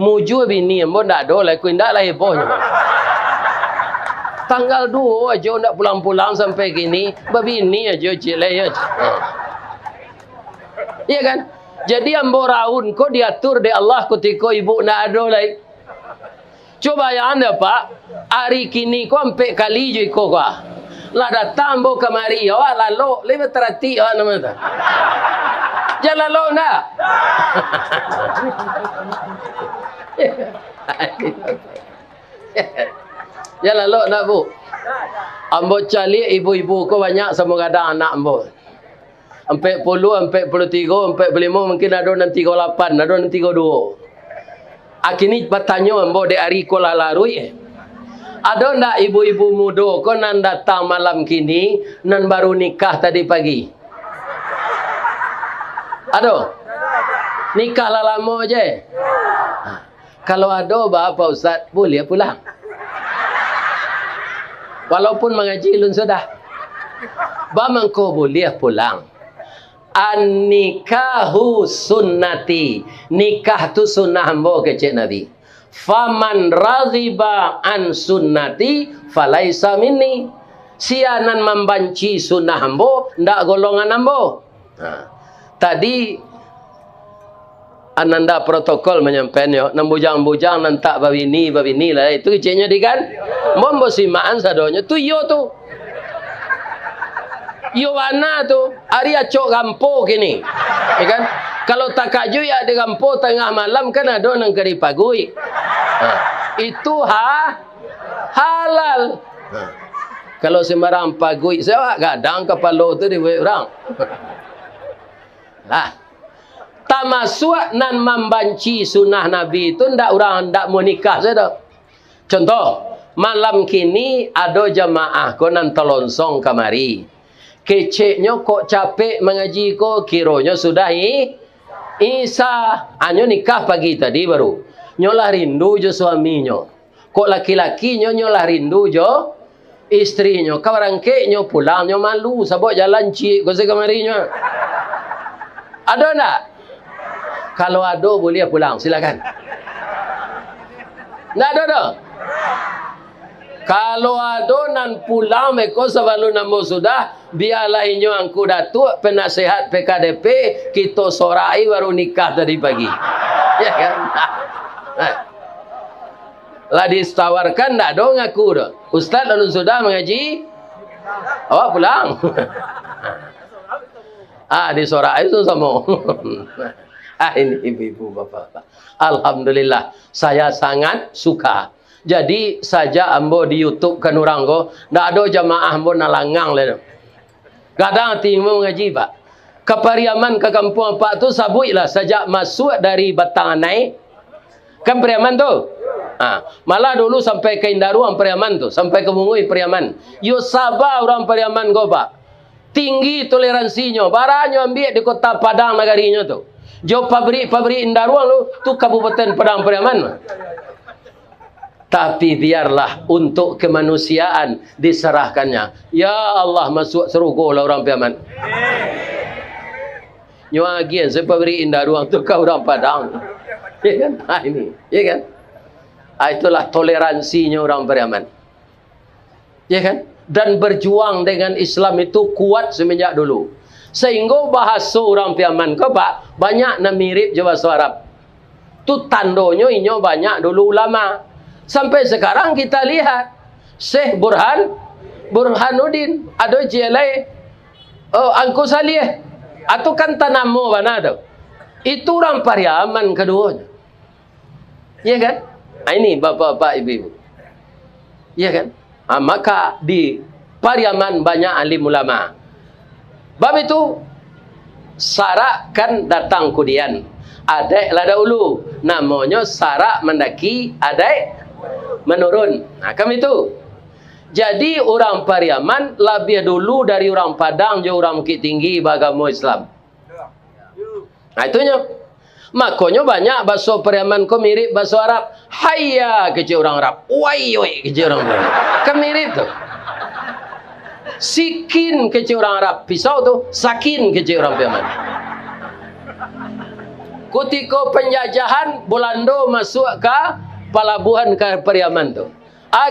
Muju bini ambo ndak ada lah, ku ndak lah hebohnya. Tanggal 2 aja ndak pulang-pulang sampai gini, babini aja cilai aja. Iya kan? Jadi ambo raun ko diatur de Allah ketika ibu ndak ada lah. Coba ya anda pak, hari kini ko sampai kali je ko ka. Lah datang ambo kemari, awak lalu lewat terati awak nama tu. Jangan lalu nak. Ya lalu nak bu. Ambo cari ibu-ibu ko banyak sama kadang anak ambo. 40, 43, 45 mungkin ada nan 38, ada nan 32. Akini bertanya ambo de hari ko lalarui. Ada ndak ibu-ibu muda ko nan datang malam kini nan baru nikah tadi pagi? Ada? Nikah lah lama je. Kalau ada apa Ustaz, boleh pulang. Walaupun mengaji lun sudah. Bamangko boleh pulang. An-nikahu sunnati. Nikah tu sunnah ambo kecik Nabi. Faman radhiba an sunnati falaisa minni. Sianan membanci sunnah ambo, ndak golongan ambo. Tadi ananda protokol menyampaikan nan bujang-bujang nan tak babini lah itu keciknya di kan. Mombo simaan sadonya tu yo tu. Yo mana tu? Hari acok gampo kini. Ya kan? Kalau tak kaju ya di gampo tengah malam kan ada nang kari pagui. Itu halal. Kalau sembarang pagui, saya kadang kepala tu dibuat orang. Lah. Tamasuk nan membanci sunnah Nabi itu ndak orang ndak mau nikah saja. Contoh, malam kini ada jamaah ko nan telonsong kamari. Keceknya kok capek mengaji ko, kironya sudah Isa. Anyo nikah pagi tadi baru. Nyolah rindu jo suaminya. Kok laki-laki nyolah rindu jo istrinya. Kawarangke nyo pulang nyo malu sabok jalan cik ko se kamarinya. Ada ndak? Kalau ada boleh pulang, silakan. Ndak ada dah. Kalau adonan pulang meko sebelum namo sudah, biarlah inyo angku datuk penasehat PKDP, kita sorai baru nikah tadi pagi. Ya kan? Lah ditawarkan tak dong aku dah. Ustaz lalu sudah mengaji, awak pulang. Disorai itu sama. Ini ibu-ibu bapak-bapak. Alhamdulillah, saya sangat suka. Jadi saja ambo di YouTube kan orang ko, ndak ada jamaah ambo nalangang le. Kadang timu ngaji pak. Ke Pariaman ke kampung pak tu sabui lah sejak masuk dari Batang naik. Kan Pariaman tu. Malah dulu sampai ke Indaruang Pariaman tu, sampai ke Mungui Pariaman. Yo sabar orang Pariaman ko pak. Tinggi toleransinya. Barangnya ambil di kota Padang negarinya tu. Jo pabrik Indaruang tu Kabupaten Padang Pariaman. Tapi biarlah untuk kemanusiaan diserahkannya. Ya Allah, masuk serugo lah orang Pariaman. Nyuagian saya pabrik Indaruang tu kau orang Padang. Ya kan? Ini, ya kan? Itulah toleransinya orang Pariaman. Ya kan? Dan berjuang dengan Islam itu kuat semenjak dulu. Sehingga bahasa orang Pariaman kau pak banyak na mirip je bahasa Arab. Tu tandonyo inyo banyak dulu ulama. Sampai sekarang kita lihat Syekh Burhanuddin ada jelai Angku Salih atau kan tanamo mana tu. Itu orang Pariaman keduanya. Ya kan? Ini bapak-bapak ibu-ibu. Ya kan? Maka di Pariaman banyak alim ulama. Bab itu Sarak kan datang kudian. Adek lada ulu. Namanya Sarak mendaki, adek menurun. Kami itu. Jadi orang Pariaman lebih dulu dari orang Padang je orang Bukit Tinggi beragama Islam. Itunya. Makanya banyak bahasa Pariaman ko mirip bahasa Arab. Hayya kecil orang Arab. Wai kecil orang Arab. Kan mirip tu. Sikin kecil orang Arab. Pisau tu sakin kecil orang Pariaman. Ketika penjajahan Belanda masuk ke pelabuhan ke Pariaman tu.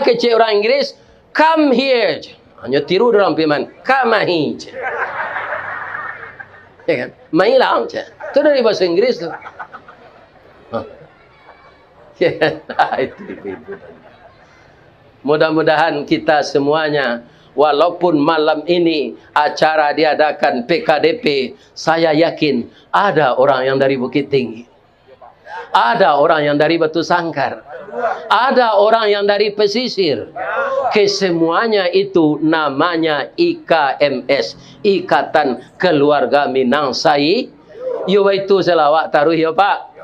Kecil orang Inggris, come here. Hanya tiru orang Pariaman. Come here. Ya kan? Mai lang je. Itu dari bahasa Inggris tu. Mudah-mudahan kita semuanya, walaupun malam ini acara diadakan PKDP, saya yakin ada orang yang dari Bukit Tinggi, ada orang yang dari Batu Sangkar, ada orang yang dari pesisir. Kesemuanya itu namanya IKMS, Ikatan Keluarga Minang Sai. Yo itu selawat taruh ya Pak.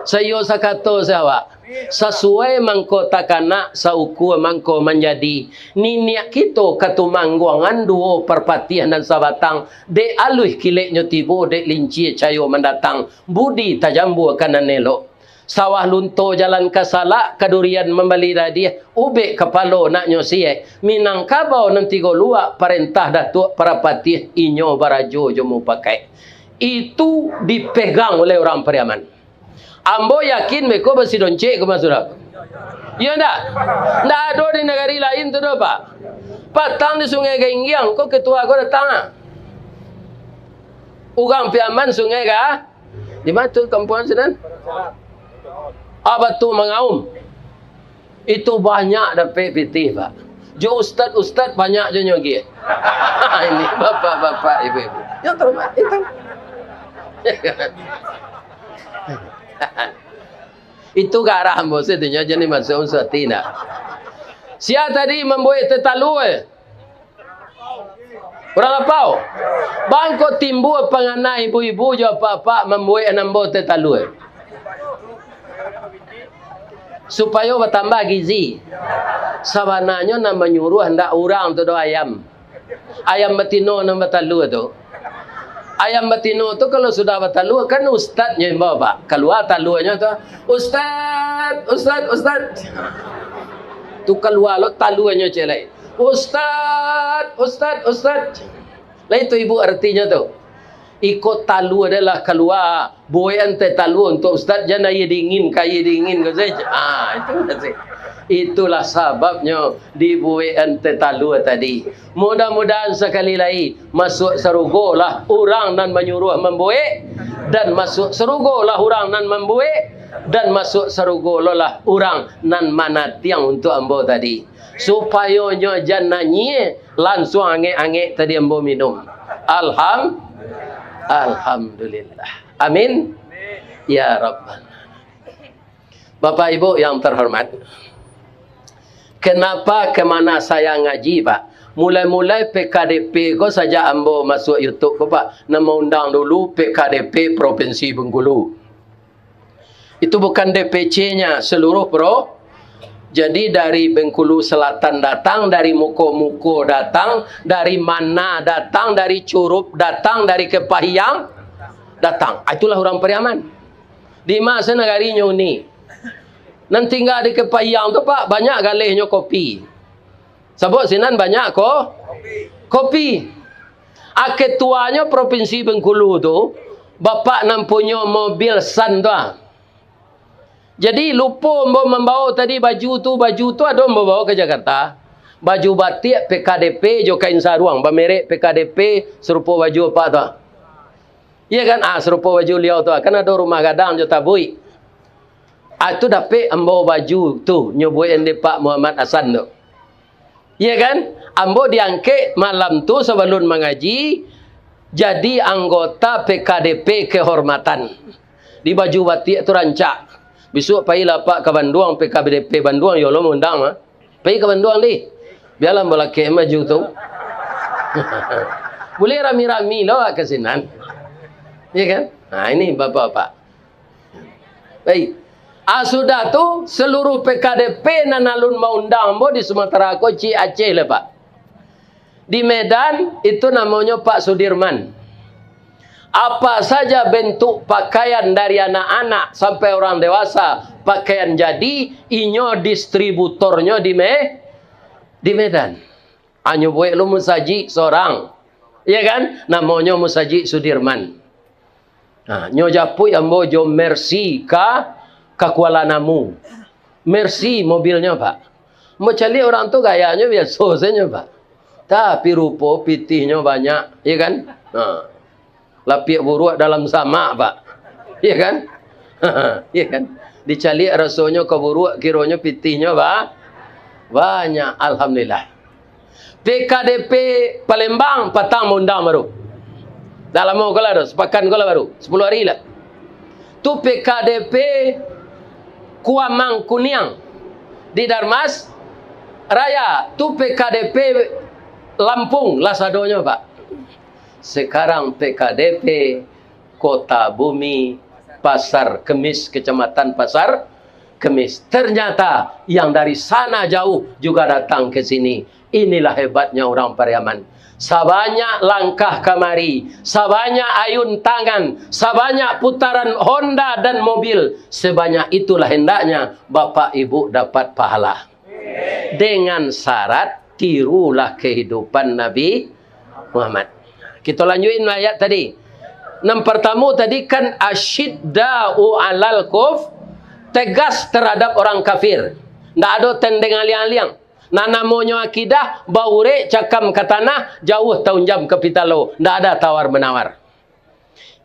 Saya sakato sawa. Sesuai mangko takana sauku mangko menjadi niniak kita katumangguangan duo perpatian dan sabatang de aluh kileknya tibo de linci cayo mendatang budi tajambu kanan nelo sawah lunto jalan kasala kadurian membeli dia ube kepalo nak nyosie minangkabau nanti go luak perintah datuk perapatih inyo barajo jomu pakai itu dipegang oleh orang Pariaman. Ambo yakin mereka bersih doncek ke masuk. Ya enggak? Enggak ada di negara lain tu dah Pak. Patang di Sungai Genggiang, kok ketua kau datang Orang Pariaman Sungai kah? Di mana tu kampungan sedan? Batu Mengaum. Itu banyak dapat PT Pak. Jo ustaz banyak je nyogi. Ini bapak-bapak ibu-ibu. Yang terhormat itu. Itu ke arah hamba sedunia jadi masuk unsur tidak. Sia tadi membuat tetalu orang apau. Bangko timbul pengana ibu-ibu jo apa-apa membuat nambo tetalu supaya bertambah gizi. Sabananya nak menyuruh hendak orang tu do ayam. Ayam betino nama talu tu. Ayam betino tu kalau sudah bertalu kan ustaznya yang bawa Pak. Keluar talunya tu, ustaz. Tu keluar lo talunya celai. Ustaz. Lah itu ibu artinya tu. Ikut talu adalah keluar. Boyan te talu untuk ustaz jangan ye dingin ke saja. Itu saja. Itulah sebabnya dibuat ente talua tadi. Mudah-mudahan sekali lagi masuk surga lah orang nan menyuruh membuat, dan masuk surga lah orang nan membuat, dan masuk surga lah orang nan manatiang untuk ambo tadi. Supaya nyo jananya langsung angek-angek tadi ambo minum. Alhamdulillah. Amin. Ya Rabbal. Bapak Ibu yang terhormat, kenapa kemana saya ngaji Pak? Mulai-mulai PKDP ko saja ambo masuk YouTube ko Pak. Nama undang dulu PKDP Provinsi Bengkulu. Itu bukan DPC-nya seluruh Pro. Jadi dari Bengkulu Selatan datang, dari Muko-Muko datang, dari mana datang, dari Curup datang, dari Kepahyang datang. Itulah orang Pariaman. Di masa negari ni. Nanti tinggal di Kepahyang tu Pak, banyak galihnya kopi. Sebab sinan banyak kopi. Ketuanya Provinsi Bengkulu tu, bapak nam punya mobil Sun tu. Jadi lupa membawa tadi baju tu ada membawa ke Jakarta. Baju batik PKDP jo kain saruang, bermerek PKDP serupa baju apa tu. Iya kan? Serupa baju liau tu. Kan ada rumah gadang jo tabui. Itu dapat ambo baju tu nyebut yang Pak Muhammad Hasan tu. Ya kan? Ambo diangkat malam tu sebelum mengaji jadi anggota PKDP kehormatan. Di baju batik tu rancak. Besok pergi lapak ke Bandung, PKDP Bandung, ya Allah undang ah. Pergi ke Bandung ni. Biarlah bola ke baju tu. Boleh rami-rami lah ke sinan. Ya kan? Ini bapak-bapak. Baik. Sudah tu seluruh PKDP nanalun mau undang mo di Sumatera Koci Aceh lah Pak. Di Medan itu namanya Pak Sudirman. Apa saja bentuk pakaian dari anak-anak sampai orang dewasa pakaian jadi, inyo distributornya di Medan. Anyo buat lu musaji seorang. Ya kan? Namanya Musaji Sudirman. Nyo japui ambo jo Mercy ka Kuala Namu. Mercy mobilnya Pak. Mau cari orang tu gayanya biasa saja Pak. Tapi rupa pitihnya banyak, ya kan? Lapik buruk dalam sama Pak. Ya kan? Ya kan? Dicari rasanya ke buruk, kiranya pitihnya Pak. Banyak, alhamdulillah. PKDP Palembang patang undang baru. Dalam mau kalau sepakan kalau baru 10 hari lah. Tu PKDP Kuamang Kuniang di Darmas Raya. Tu PKDP Lampung Lasadonya Pak. Sekarang PKDP Kota Bumi Pasar Kemis, Kecamatan Pasar Kemis. Ternyata yang dari sana jauh juga datang ke sini. Inilah hebatnya orang Pariaman. Sebanyak langkah kemari, sebanyak ayun tangan, sebanyak putaran Honda dan mobil, sebanyak itulah hendaknya Bapak Ibu dapat pahala. Dengan syarat tirulah kehidupan Nabi Muhammad. Kita lanjutin ayat tadi. Yang pertama tadi kan asyidda'u 'alal kuf, tegas terhadap orang kafir. Tidak ada tendeng aliang-aliang. Nah namanya akidah, baure cakam ke tanah, jauh tahun jam ke pitalo. Tidak ada tawar-menawar.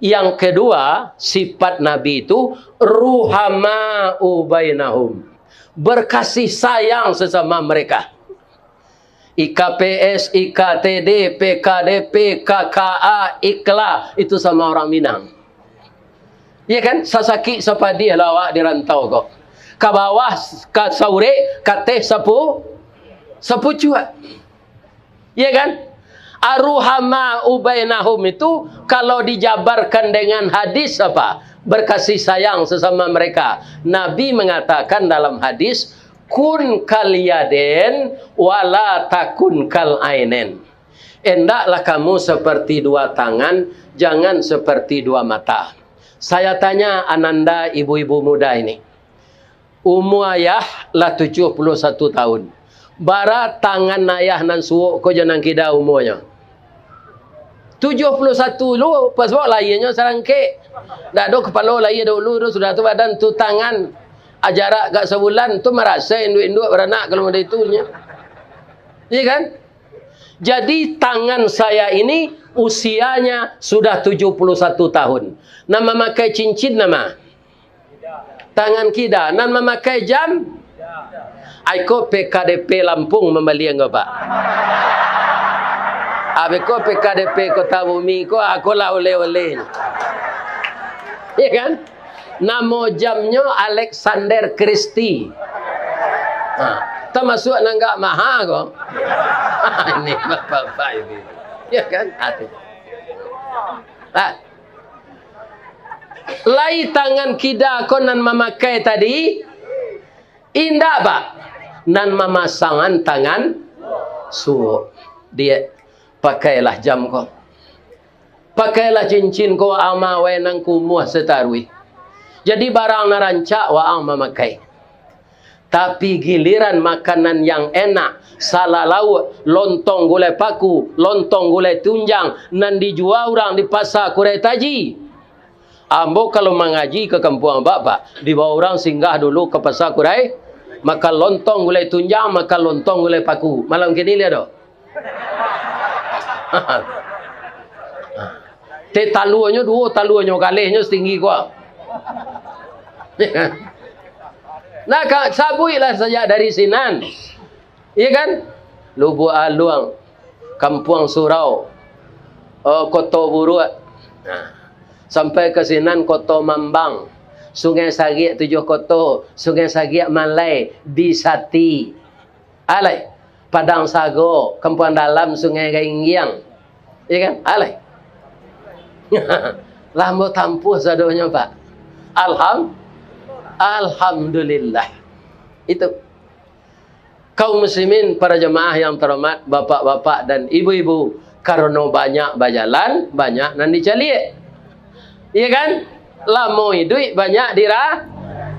Yang kedua, sifat Nabi itu ruhama'u bainahum. Berkasih sayang sesama mereka. IKPS, IKTD, PKDP, KKA, IKLA, itu sama orang Minang. Ya kan? Sasaki sapadi lawak di rantau kok. Ke bawah, ke saure, ke teh sapu cuat. Ya kan? Aruhama ubainahum itu kalau dijabarkan dengan hadis apa? Berkasih sayang sesama mereka. Nabi mengatakan dalam hadis, kun kal yaden wala takun kal ainen. Hendaklah kamu seperti dua tangan, jangan seperti dua mata. Saya tanya ananda ibu-ibu muda ini. Umur ayah lah 71 tahun. Bara tangan ayah nan suuk ko janang kida umurnya. 71 lu pas bawa lainnya sarangke. Dak do kepala lain dulu sudah tu badan tu tangan. Jarak kat sebulan tu merasa induk-induk beranak kalau ada itunya. Iya kan? Jadi tangan saya ini usianya sudah 71 tahun. Nama memakai cincin nama. Tangan kida. Nan memakai jam. Aiko PKDP Lampung membeli enggak Pak? Abeko PKDP Kota Bumi ko aku lah oleh-oleh. Iya kan? Nama jamnya Alexander Christie. Termasuk nanggak mahal kok. Ini bapak-bapak ini. Ya kan? Lai tangan kida ko nan memakai tadi. Indah Pak. Nan memasangan tangan suruh. Dia pakailah jam ko. Pakailah cincin ko ama wenang kumuh setarui. Jadi barang narancak waang memakai. Tapi giliran makanan yang enak, salah lauk, lontong gulai paku, lontong gulai tunjang, nan dijual orang di pasar Kurai Taji. Ambo kalau mengaji ke kampung bapak, dibawa orang singgah dulu ke pasar Kurai, makan lontong gulai tunjang, makan lontong gulai paku. Malam kini lihat doh. Te taluannya dua, taluannya kalihnya setinggi gua. Nah, sabuilah saja dari Sinan. Iya kan? Lubuk Aluang, Kampung Surau, Koto Buruat. Nah, sampai ke Sinan Koto Mambang, Sungai Sagiak 7 Koto, Sungai Sagiak Malai, Disati. Alai, Padang Sago, Kampung Dalam Sungai Gainggiang. Iya kan? Alai. Lambo tampuh sadonya, Pak. Alhamdulillah. Itu kaum muslimin, para jemaah yang terhormat, bapak-bapak dan ibu-ibu, karena banyak berjalan, banyak nan dicari. Iya kan? Lamo duit banyak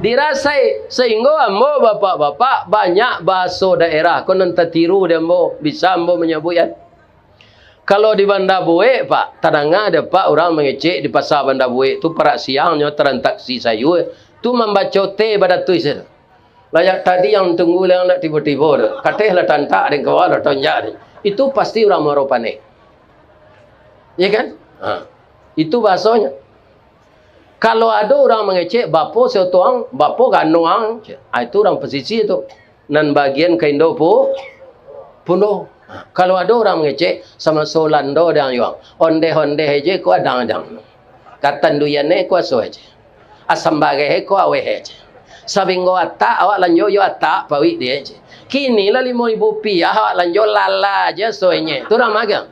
dirasai, sehingga ambo bapak-bapak banyak bahasa daerah ko nan tertiru dia ambo bisa ambo menyebut ya. Kalau di Bandar Buik, Pak, tadanga ada Pak orang mengecek di pasar Bandar Buik tu parak siangnya transaksi sayur tu membaca teh pada tu isir. Layak tadi yang tunggu yang nak tiba-tiba tu. Katihlah tantak dan kawal atau tonjak. Itu pasti orang Maropane. Ya kan? Itu bahasanya. Kalau ada orang mengecek bapo seotuang, bapo ganuang, itu orang pesisir tu. Nan bagian kaindo puno. Kalau ada orang mengecek sama solando dan yang onde-onde aja ko adang-adang. Katan duyane ko so aja. Asam bagai ko awe aja. Sabinggo atak awak lanjo yo atak pawi dia aja. Kini lah 5.000 rupiah awak lanjo lala aja soenya. Tu orang magang.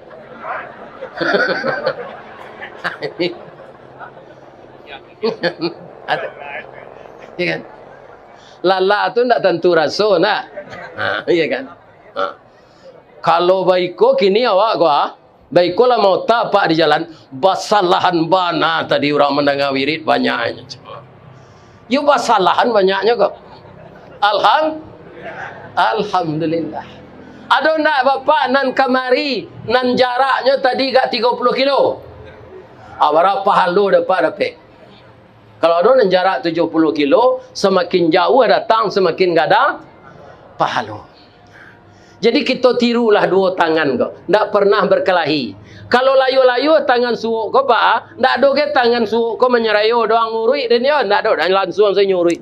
Iya kan? Lala tu ndak tentu rasa nak. Iya kan? Kalau baiko kini awak gua, baiko lah mau tapak di jalan, basalahan bana tadi orang mendengar wirid banyaknya. You basalahan banyaknya kok. Alhamdulillah. Ada nak bapak nan kamari, nan jaraknya tadi gak 30 kilo. Berapa halu dapat. Kalau ada nan jarak 70 kilo, semakin jauh datang, semakin gak ada pahalu. Jadi kita tirulah dua tangan kau. Tak pernah berkelahi. Kalau layu-layu tangan suuk kau Pak, tak ada ke tangan suuk kau menyerayu doang ngurui dan dia tak ada. Dan langsung saya nyurui.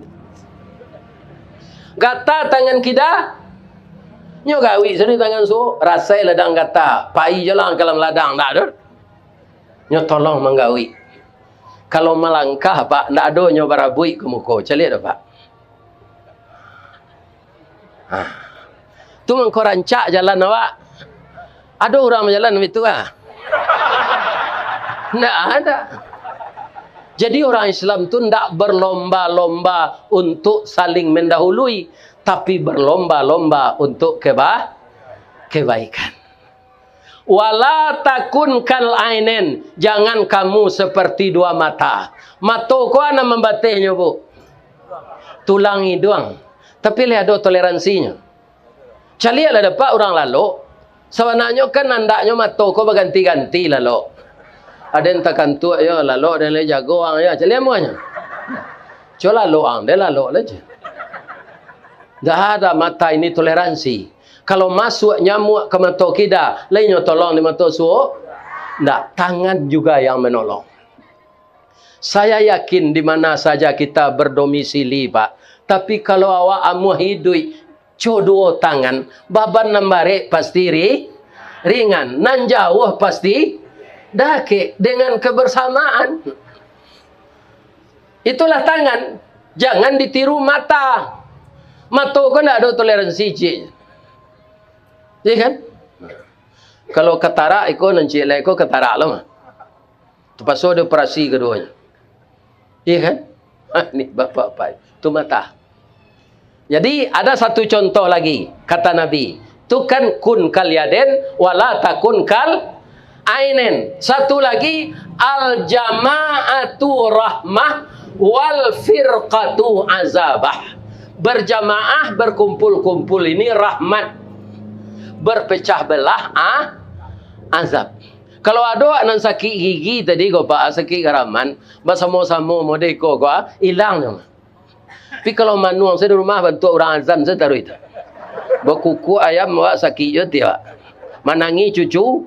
Gata tangan kita, nyogawi sini tangan suuk, rasai ladang gata, pai jalan kalam ladang tak ada. Nyo tolong menggawi. Kalau melangkah Pak, tak ada nyo barabui ke muka. Calik dah Pak. Tu mengkau rancak jalan awak. Ada orang berjalan begitu ah? Tak ada. Jadi orang Islam tu tidak berlomba-lomba untuk saling mendahului, tapi berlomba-lomba untuk kebaikan. Wala takun kal ainen, jangan kamu seperti dua mata. Mata kau ana membatihnya bu. Tulang hidung. Tapi lihat ada toleransinya. Calilah dapat orang lalu. Sebenarnya kan andaknya mata kau berganti-ganti lalu. Ada yang takkan tu ya lalu dan le jago orang ya. Calilah muanya. Coba lalu ang dia lalu aja. Dah ada mata ini toleransi. Kalau masuk nyamuk ke mata kita, lainnya tolong di mata suo. Tak, tangan juga yang menolong. Saya yakin di mana saja kita berdomisili, Pak. Tapi kalau awak amu hidup dua tangan, baban nambare pasti ringan. Nan jauh pasti dake dengan kebersamaan. Itulah tangan. Jangan ditiru mata. Mata kan tak ada toleransi, cik. Ya kan? Kalau ketara, ikut nanti lah ikut ketara lah. Terpaksa ada operasi keduanya. Ya kan? Ini bapak-bapak. Itu mata. Jadi ada satu contoh lagi. Kata Nabi. Itu kan kun kal yaden wala takun kal ainen. Satu lagi. Al jama'atu rahmah wal firqatu azabah. Berjamaah, berkumpul-kumpul ini rahmat. Berpecah belah azab. Kalau ada nan sakit gigi tadi kau pak sakit garaman, bersama-sama modeko kau hilang dong. Tapi kalau manuang saya di rumah bantu orang azan saya taruh itu. Berkuku ayam awak sakit je dia. Manangi cucu,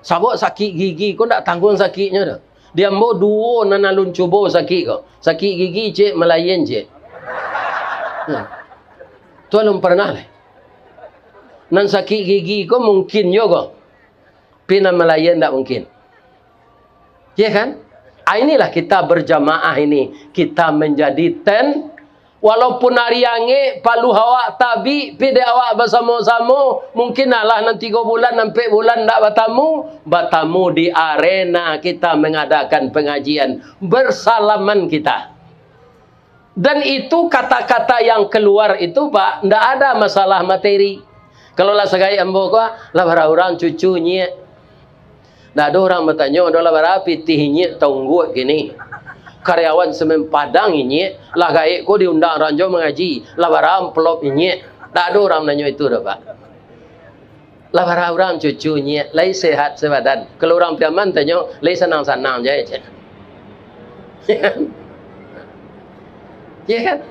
sabuk sakit gigi kau tak tanggung sakitnya dah. Dia mau dua nan alun cuba sakit kau. Sakit gigi cik melayan cik. Tu alun pernah lah. Nan sakit gigi kau mungkin juga. Pina melayan tak mungkin. Ya kan? Inilah kita berjamaah ini. Kita menjadi ten. Walaupun hari yangi palu awak tabi. Pide awak bersama-sama. Mungkin lah nanti 3 bulan, 4 bulan tak bertamu. Bertamu di arena kita mengadakan pengajian. Bersalaman kita. Dan itu kata-kata yang keluar itu Pak. Tak ada masalah materi. Kalau lah segai ambo ko, lah orang cucu nyek. Dah ada orang bertanya, ada lah berapa tih nyek tunggu gini. Karyawan semen Padang nyek, lah gaik ko diundang ranjau mengaji, lah berapa amplop nyek. Tak ada orang nanya itu dah Pak. Lah orang cucu nyek, lai sehat sebadan. Kalau orang piaman tanya, lai senang-senang je. Ya kan?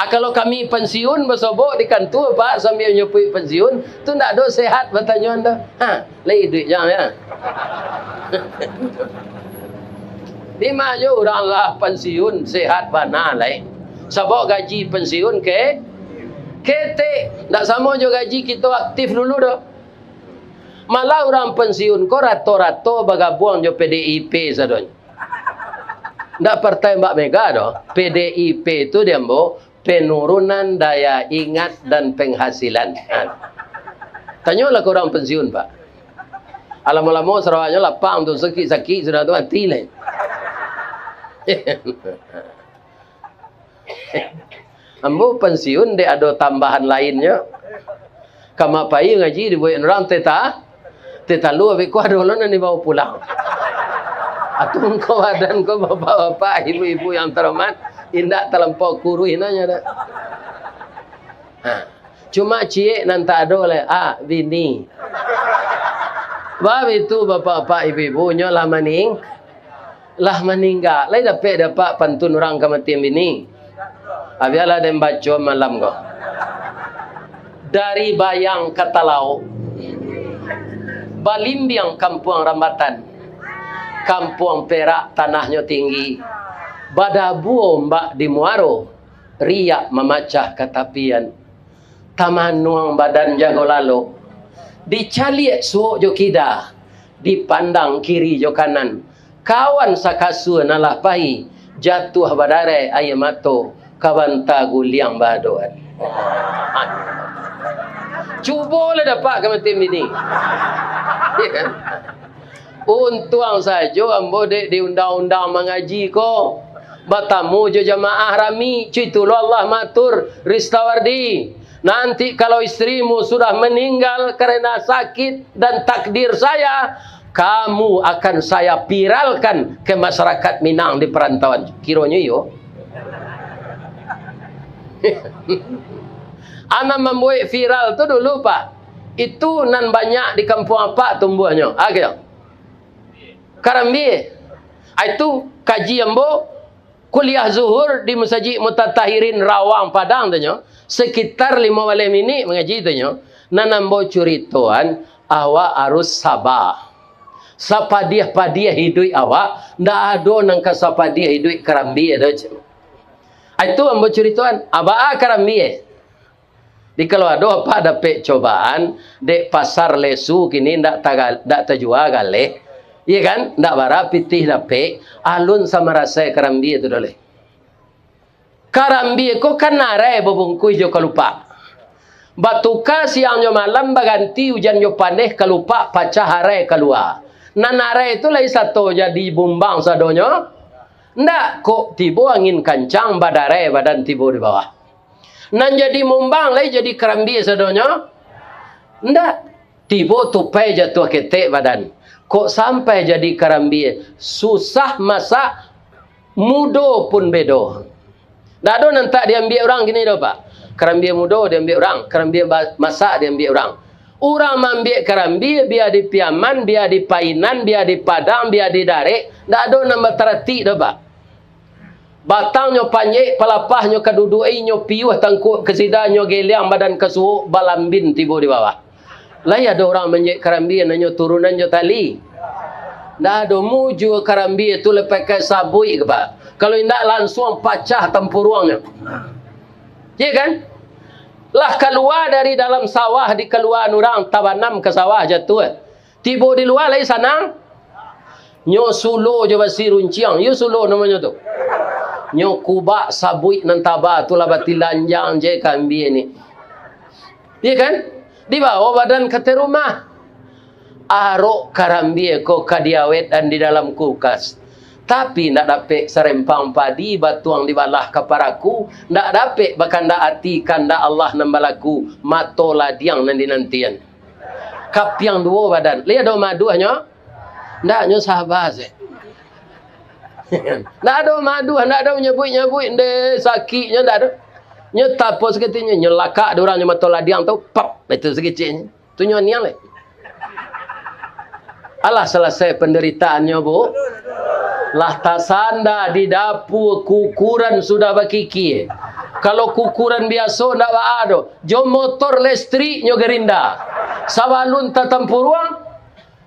Kalau kami pensiun bersobok di kantor Pak sambil nyepui pensiun, tu tak ada sehat bertanya anda. Lagi duit jangan ya. Di mana orang lah pensiun sehat mana lai. Sebab gaji pensiun ke ketek. Tak sama je gaji kita aktif dulu dah. Malah orang pensiun ko rato-rato bergabung je PDIP sadon. Tak partai Mbak Mega dah. PDIP tu dia mau penurunan daya ingat dan penghasilan. Tanyalah ke orang pensiun Pak. Lama-lama Sarawaknya lapang tu sakit-sakit sudah tu mati lah. Ambo pensiun dia ada tambahan lainnya. Kamu pai ngaji dibuat orang teta lu habis ku ada ulun ni bawa pulang. Atung kau dan kau bapak-bapak, ibu-ibu yang terhormat, indak terlampau kurui nanya dah. Cuma cik nanti ada oleh bini. Bab itu bapak-bapak ibu-ibunya lah meninggal. Lai dapat pantun orang kematian bini. Abialah dem baca malam kau. Dari Bayang ke Talau, Balimbiang Kampung Rambatan, Kampung Perak tanahnya tinggi, Badabuo Mbak di Muaro, riak memacah ketapian, Taman Nuang badan jago lalu, dicaliak suuk jo kida, dipandang kiri jo kanan, kawan sakasu nalah pai, jatuh badare ayamato, kawan tagu liang badoan. Cuba lah dapat kematian ini. Ya kan? Untung saja ambo di undang-undang mengaji ko. Batamu je jamaah rami. Citulah Allah matur Ristawardi. Nanti kalau istrimu sudah meninggal karena sakit dan takdir saya, kamu akan saya viralkan ke masyarakat Minang di perantauan. Kiranya yo. Anak membuat viral tu dulu Pak. Itu nan banyak di kampung apa tumbuhnya? Agak. Karambi. Itu kaji ambo kuliah zuhur di Masjid Mutatahirin Rawang Padang tanya, sekitar 15 minit mengaji tanya, nanambo curituan awak harus sabar. Sapadiah-padiah hidup awak, ndak ada nang kasapadiah hidup kerambi ada. Itu ambo curituan, abah kerambi. Di kalau ada apa dapat cobaan, dek pasar lesu kini ndak terjual galeh. Iya kan? Ndak bara pitih dapat, alun sama rasa kerambi itu dole. Kerambi ko kan narai bobungkui jo kalupa. Batuka siang jo malam baganti hujan jo paneh kalupa pacah harai keluar. Nanare itu lagi satu jadi bumbang sadonyo. Ndak kok tibo angin kancang badare badan tibo di bawah. Nan jadi bumbang lagi jadi kerambi sadonyo. Ndak tibo tupai jatuh ketek badan. Kok sampai jadi kerambi susah masak mudo pun bedo. Ndak ada nanti diambil orang gini dah pak. Kerambi mudo diambil orang, kerambi masak diambil orang. Orang ambil kerambi, biar di Piaman, biar di Painan, biar di Padang, biar di Darek. Tak ada nama terati dah, Pak. Batangnya panjang, pelapahnya kedudui, nyo piuh, tangkuk kesidanya geliang, badan kesuuk, balambin tiba di bawah. Lah ada orang menjek kerambi, nanya turunannya tali. Tak ada muju kerambi itu lepas ke sabui ke, Pak. Kalau tidak langsung pecah tempuruangnya. Ya kan? Lah keluar dari dalam sawah di keluar orang tabanam ke sawah jatuh. Tiba di luar lagi sana. Nyo sulo je basi runciang. Yo sulo namanya tu. Nyo kubak sabui nan tabah tu lah bati lanjang je kambi ni. Iya kan? Di bawah badan kata rumah. Arok karambi ko kadiawet dan di dalam kulkas. Tapi ndak dapat serempang padi batuang dibalah kaparaku, ndak dapat bahkan ndak atikan ndak Allah nambalaku mato ladiang nanti nantian. Kapiang dua badan. Lihat do madu hanya ndak nyo sahabat se. Ndak ada madu, ndak ada nyebut-nyebut de sakitnya ndak ada. Nyo tapos seketinya nyelaka ada orang mato ladiang tu pap itu sekecilnya. Tu nyo niang le. Alah selesai penderitaannya, Bu. Lah tasanda di dapur kukuran sudah bakiki. Kalau kukuran biasa ndak ada. Jom motor listrik nyo gerinda. Sawalun tatampuruang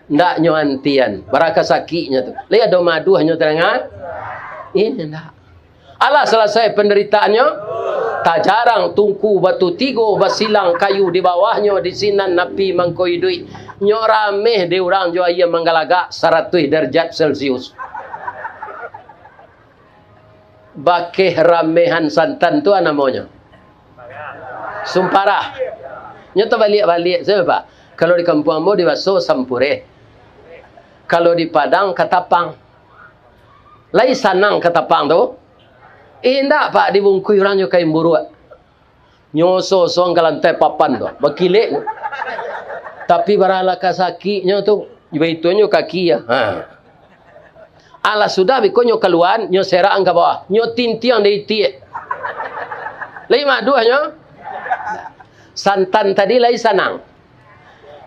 ndak nyo antian. Baraka sakitnya tu. Lihat do madu nyo terangan. Ini ndak. Alah selesai penderitaannya. Tak jarang tungku batu tigo basilang kayu di bawahnya di sinan napi mangkoi duit. Nyo rameh de orang jo aya manggalagak 100 derajat Celcius. Bakeh ramehan santan tu namanya. Sumparah. Nyo tu balik-balik saya Pak. Kalau di kampung ambo di Baso sampure. Kalau di Padang katapang. Lai sanang katapang tu. Indak Pak dibungkui orang nyo kain buruak. Nyoso song ke lantai papan tu. Bakilek. Tapi baralah kasakitnya tu. Beitunya kaki ya. Ha. Alah sudah biko nyo keluar, nyo serang ke bawah. Nyo tintiang dari tiek. Lima dua nyo. Santan tadi lai sanang.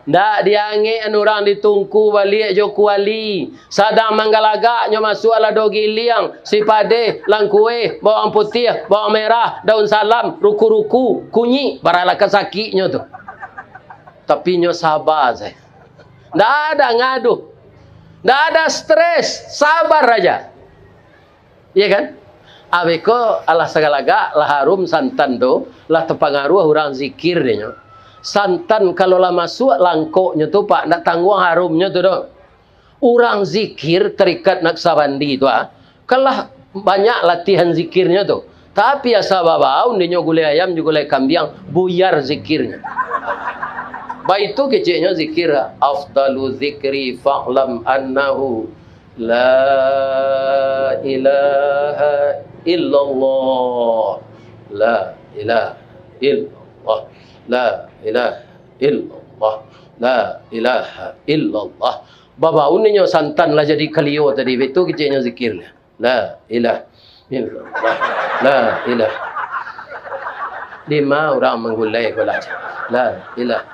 Ndak diange orang ditungku balik jo kuali. Sadang manggalaga nyo masuk ala dogi liang. Si pade, langkue, bawang putih, bawang merah, daun salam, ruku-ruku, kunyi. Baralah kasakitnya tu. Tapi nyo sabar saya. Ndak ada ngaduh. Ndak ada stres, sabar aja. Iya kan? Abeko Allah segalaga lah harum santan tu, lah terpengaruh orang zikir dia nyo. Santan kalau lah masuk langkoknya tu Pak, nak tanggung harumnya tu doh. Orang zikir terikat nak sabandi tu ah. Kalah banyak latihan zikirnya tu. Tapi asa babau dia nyo gulai ayam juga gulai kambing buyar zikirnya. Baik itu kecilnya zikir afdalu zikri fa'lam annahu la ilaha illallah la ilaha illallah la ilaha illallah la ilaha illallah. Baba uninya santan lah jadi kalio tadi itu kecilnya zikirnya la ilaha illallah la ilaha. Lima orang menggulai belajar la ilaha.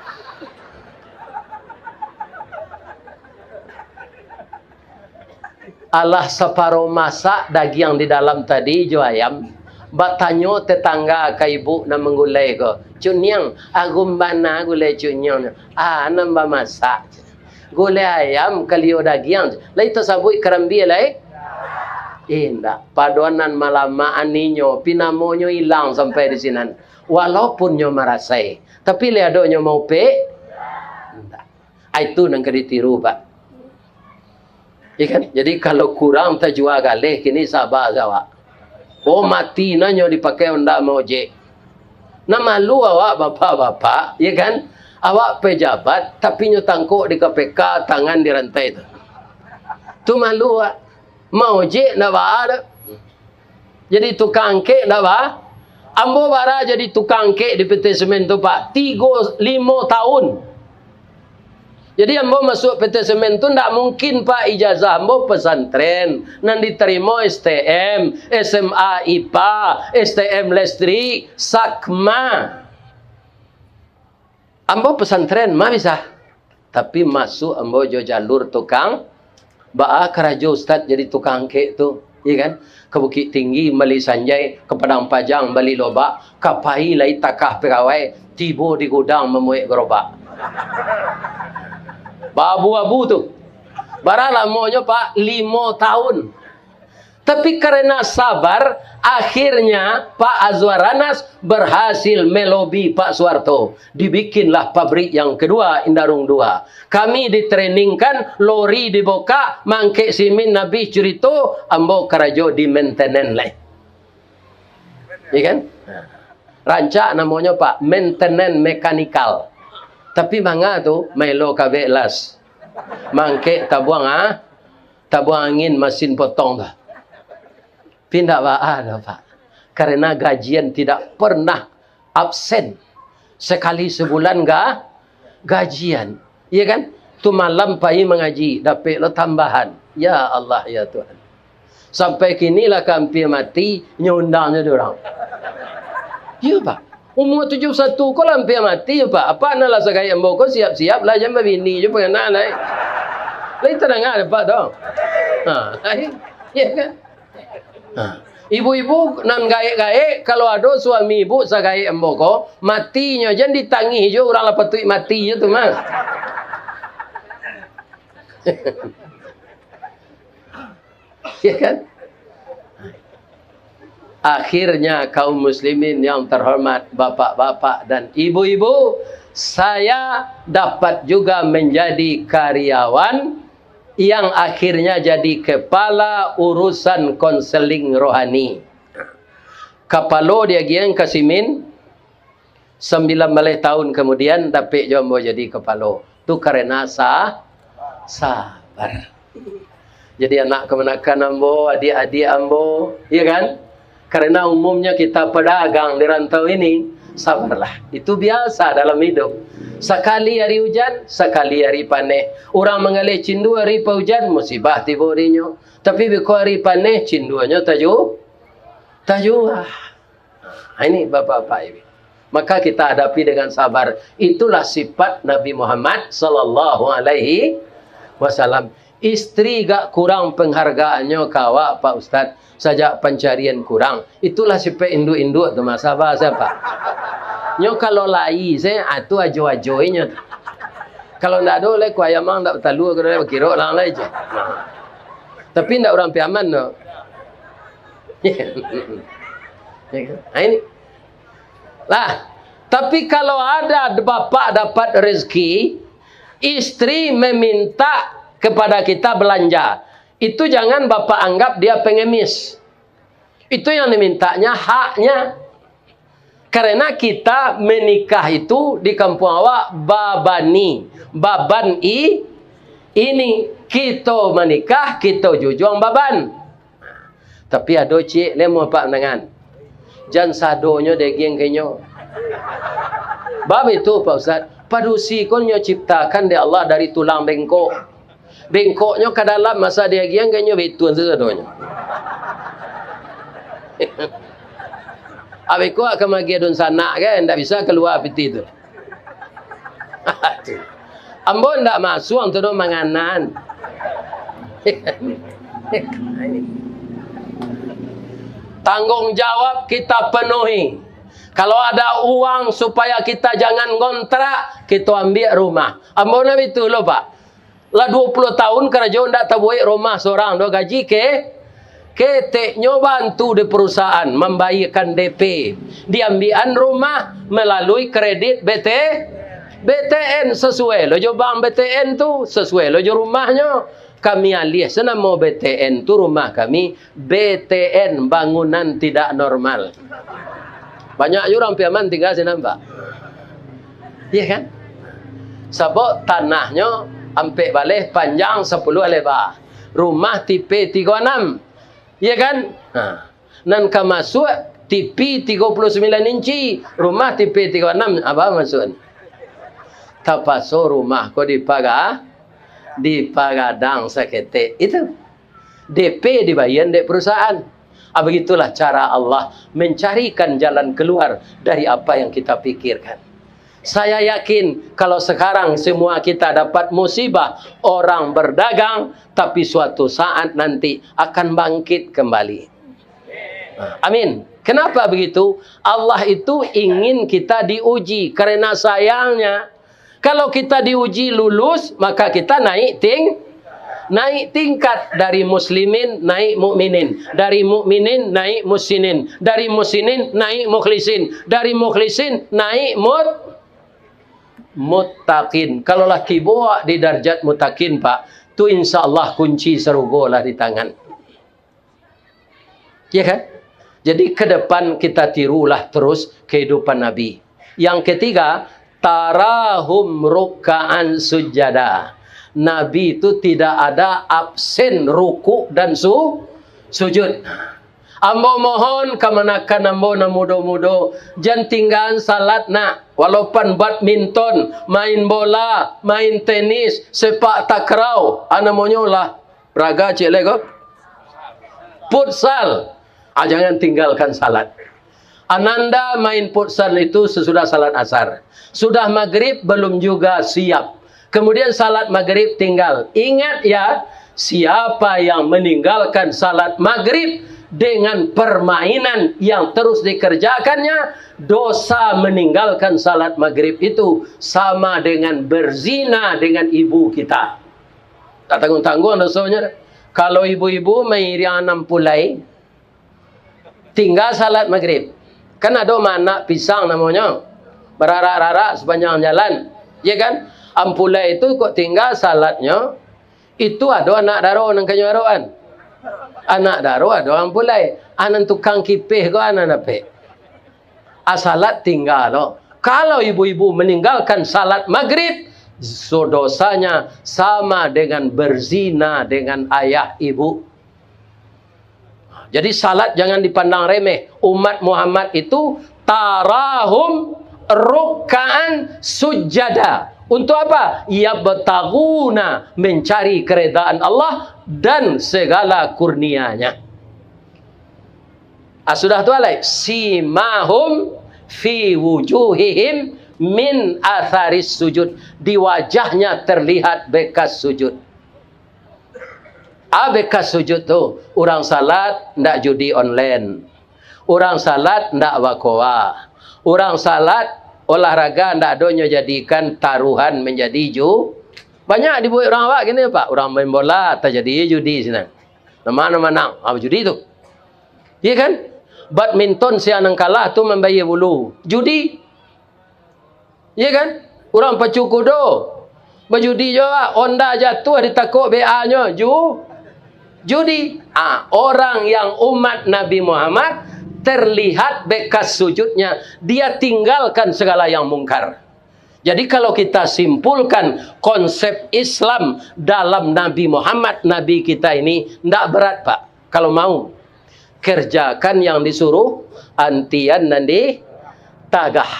alah separuh masak daging di dalam tadi jo ayam. Batanyo tetangga ke ibu na menggulai ko. Cunyang, agum bana gulai cunyang. Nambah masak. Gulai ayam kalio daging. Lai to sabui kerambi lai. Indah. Paduanan malamaan ninyo, pinamonyo hilang sampai di sini. Walaupun nyo merasai. Tapi liado nyo mau pe. Itu nang ditiru pak. Ikan. Jadi kalau kurang terjual galih kini sabar jawab. Oh mati nanyo dipakai ndak mau je. Nah malu awak bapak-bapak, ya kan? Awak pejabat tapi nyo tangkuk di KPK tangan di rantai itu. Tu malu awak. Mau je ndak ba. Jadi tukang kek ndak ba? Ambo bara jadi tukang kek di PT Semen tu pak 3-5 tahun. Jadi ambo masuk PT Semen tu ndak mungkin pak ijazah ambo pesantren, nan diterima STM, SMA IPA, STM listrik, sakma. Ambo pesantren mah bisa. Tapi masuk ambo jo jalur tukang baa kerajo ustaz jadi tukang kek tu, iya kan? Ke Bukit Tinggi beli sanjai, ke Padang Pajang beli lobak, ke Pai lai takah pegawai, tibo di gudang memuik gerobak. Abu-abu tu. Baralah maunya pak 5 tahun. Tapi karena sabar, akhirnya Pak Azwaranas berhasil melobi Pak Soeharto. Dibikinlah pabrik yang kedua, Indarung 2. Kami ditreningkan, lori dibuka, mangke simin Nabi cerita, ambo karajo di maintenance lain. Iya kan? Rancak namanya Pak, maintenance mekanikal. Tapi mangga tu, melo kabelas. Mangke tabuang tabuang angin mesin potong dah. Pindah ada Pak. Karena gajian tidak pernah absen. Sekali sebulan gajian. Iya kan? Tu malam pagi mengaji. Dapat lo tambahan. Ya Allah ya Tuhan. Sampai kini lah hampir mati. Nyundangnya diorang. Ya Pak. Umur 71 kau hampir mati ya Pak. Apa nak lah sekali ambo kau siap-siap lah. Jangan berbini je pengenalan lah. Lain tenang ada Pak dong. Ya kan? Ibu-ibu nan gaek-gaek kalau ada suami ibu sagai emboko matinya jangan ditangi je orang lah patut mati je tu mah. Ya kan? Akhirnya kaum muslimin yang terhormat, bapak-bapak dan ibu-ibu, saya dapat juga menjadi karyawan yang akhirnya jadi kepala urusan konseling rohani. Kapalo dia giang kasimin 19 tahun kemudian dapat jombo jadi kepala. Tu karena sabar. Jadi anak kemenakan ambo, adik-adik ambo, iya kan? Karena umumnya kita pedagang di rantau ini, sabarlah. Itu biasa dalam hidup. Sekali hari hujan, sekali hari panen. Orang mengalih cindu hari hujan, musibah tiba harinya. Tapi bila hari panen, cinduanya taju. Ini bapak-bapak ini. Maka kita hadapi dengan sabar. Itulah sifat Nabi Muhammad sallallahu alaihi wasallam. Istri gak kurang penghargaannya kawak Pak Ustaz. Sajak pencarian kurang. Itulah sifat induk-induk tu masa bahasa Pak. Nyo kalau lai saya atu ajo-ajoinya. Kalau ndak ada le ku ayamang ndak talu kalau kira lang lai je. Tapi ndak orang piaman no. Ini. Lah, tapi kalau ada bapak dapat rezeki, istri meminta kepada kita belanja. Itu jangan bapak anggap dia pengemis. Itu yang dimintanya haknya. Karena kita menikah itu di kampung awak babani. Baban ini kita menikah, kita jujuang baban. Tapi ada cik, lemo pak dengan. Jangan sadonya daging kenyo. Bab itu Pak Ustaz, padusi konyo ciptakan di Allah dari tulang bengkok. Bengkoknya ke dalam masa daging kenyo betuan sesadonya. Abiku akan magi adun sana kan, tidak bisa keluar piti itu. Ambo tidak masuk untuk menganan. Ini. Tanggung jawab kita penuhi. Kalau ada uang supaya kita jangan ngontrak, kita ambil rumah. Ambo nabi itu loh Pak. Lah 20 tahun kerja ndak tabuik rumah seorang do gaji keteknya bantu di perusahaan membayarkan DP. Diambilan rumah melalui kredit BTN sesuai lo jo bang BTN tu sesuai lo jo rumahnya. Kami alih senama BTN tu rumah kami BTN bangunan tidak normal. Banyak orang piaman tinggal sini Pak. Iya kan? Sebab tanahnya ampe balik panjang 10 lebar. Rumah tipe 36. Iya kan? Nan masuk tipe 39 inci. Rumah tipe 36. Apa maksud? Tapaso rumah kau dipagadang seketik. Itu. DP dibayar di perusahaan. Begitulah cara Allah mencarikan jalan keluar dari apa yang kita pikirkan. Saya yakin kalau sekarang semua kita dapat musibah, orang berdagang, tapi suatu saat nanti akan bangkit kembali. Amin. Kenapa begitu? Allah itu ingin kita diuji karena sayangnya. Kalau kita diuji lulus, maka kita naik tingkat dari muslimin naik mukminin, dari mukminin naik musinin, dari musinin naik mukhlisin, dari mukhlisin naik muttaqin. Kalau laki bawa di darjat muttaqin Pak, tu insyaallah kunci surga lah di tangan. Ya kan? Jadi ke depan kita tirulah terus kehidupan Nabi. Yang ketiga, tarahum ruk'an sujada. Nabi itu tidak ada absen ruku dan sujud. Ambo mohon kemanakan ambo na mudo-mudo jangan tinggal salat nak. Walaupun badminton, main bola, main tenis, sepak takraw, ana monyo lah raga cik lego. Futsal. Jangan tinggalkan salat. Ananda main futsal itu sesudah salat asar. Sudah maghrib belum juga siap. Kemudian salat maghrib tinggal. Ingat ya, siapa yang meninggalkan salat maghrib dengan permainan yang terus dikerjakannya, dosa meninggalkan salat maghrib itu sama dengan berzina dengan ibu kita. Tak tanggung-tanggung dosanya. Kalau ibu-ibu main 6 pulai, tinggal salat maghrib. Kan ada anak pisang namanya. Berarak-rarak sepanjang jalan. Ya kan? Ampulai itu kok tinggal salatnya. Itu ada anak daro nang kanyaroan. Anak daro ada ampulai. Anak tukang kipih ko anak nape. Salat tinggal lo. Kalau ibu-ibu meninggalkan salat maghrib, so dosanya sama dengan berzina dengan ayah ibu. Jadi salat jangan dipandang remeh. Umat Muhammad itu tarahum ruk'an sujada. Untuk apa? Yabtaguna, mencari keredaan Allah dan segala kurnianya. Sudah tu alai. Simahum fi wujuhihim min atharis sujud. Di wajahnya terlihat bekas sujud. Bekas sujud tu. Orang salat ndak judi online. Orang salat ndak wakowa. Orang salat olahraga ndak adonyo jadikan taruhan menjadi banyak dibuat orang awak gini Pak. Orang main bola tak jadi judi sini. Nama menang. Judi tu. Iya kan? Badminton si anang kalah tu membayar bulu. Judi. Iya kan? Orang pacu kudo. Berjudi juga. Honda jatuh ditakut BA-nya. Judi. Orang yang umat Nabi Muhammad terlihat bekas sujudnya, dia tinggalkan segala yang mungkar. Jadi kalau kita simpulkan konsep Islam dalam Nabi Muhammad, Nabi kita ini tidak berat Pak. Kalau mau kerjakan yang disuruh, antian nanti tagah.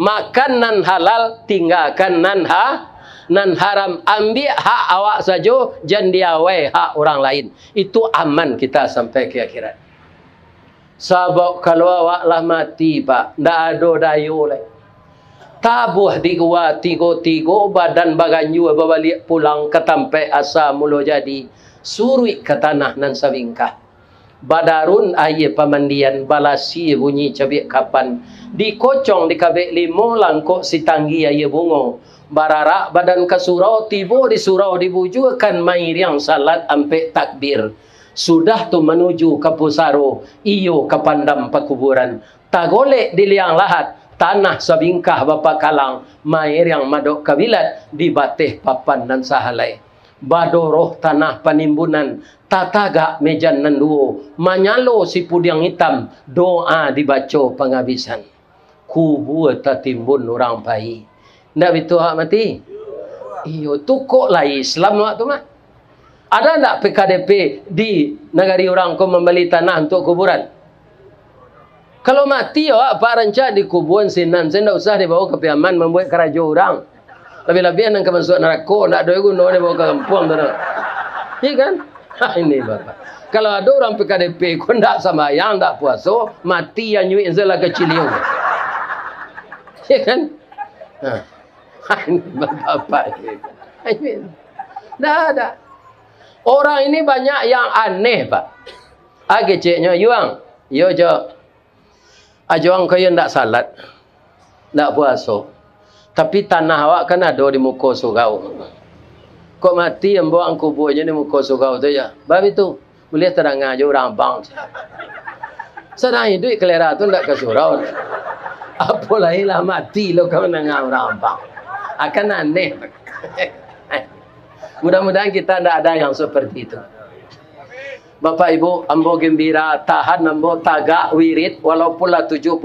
Makan nan halal, tinggalkan nan haram. Ambil hak awak saja, jangan diawai hak orang lain. Itu aman kita sampai ke akhirat. Sebab kalau awak lah mati Pak, ndak ada dayu lagi. Tabuh di gua tigo badan baganyu balik pulang ke tempat asal mula jadi. surui ke tanah nan sabingkah. Badarun aye pamandian balasi bunyi cabik kapan. Dikocong di kabek limo langkok si tanggi aye bungo. Bararak badan ke surau tibo di surau dibujukan mai riang salat ampe takbir. Sudah tu menuju ke pusaro iyo ke pandam pakuburan. Tagolek di liang lahat tanah sabingkah bapa kalang mair yang madok kabilat di batih papan dan sahalai. Badoroh tanah panimbunan tataga mejan nanduo manyalo si pudiang hitam doa dibaca penghabisan. Kubur tatimbun orang bayi. Ndak betul hak mati. Iyo tu kok lah Islam waktu mah. Ada tak PKDP di negari orang kau membeli tanah untuk kuburan? Kalau mati apa rencana di kuburan sinan, saya tidak usah dibawa ke Piaman membuat keraja orang. Lebih-lebih yang masuk neraka, tidak ada guna dibawa ke kampung. Iya kan? Ini Bapak. Kalau ada orang PKDP, kau tidak sembahyang, tidak puasa, mati yang nyuik zela kecil itu. Iya kan? Ini Bapak. Tidak ada. Orang ini banyak yang aneh, Pak. Keciknya, yuang. Yo, jo. Ajuang kaya ndak salat, ndak puasa. Tapi tanah awak kan ada di muka surau. Kok mati yang bawa kuburnya di muka surau tu ya. Bab itu boleh terang aja orang bang. Sedang hidup kelera tu ndak ke surau. Apalagi mati lo kau nang orang bang. Akan aneh. Mudah-mudahan kita ndak ada yang seperti itu. Bapak Ibu, ambo gembira tahan ambo tagak wirid walaupun lah 71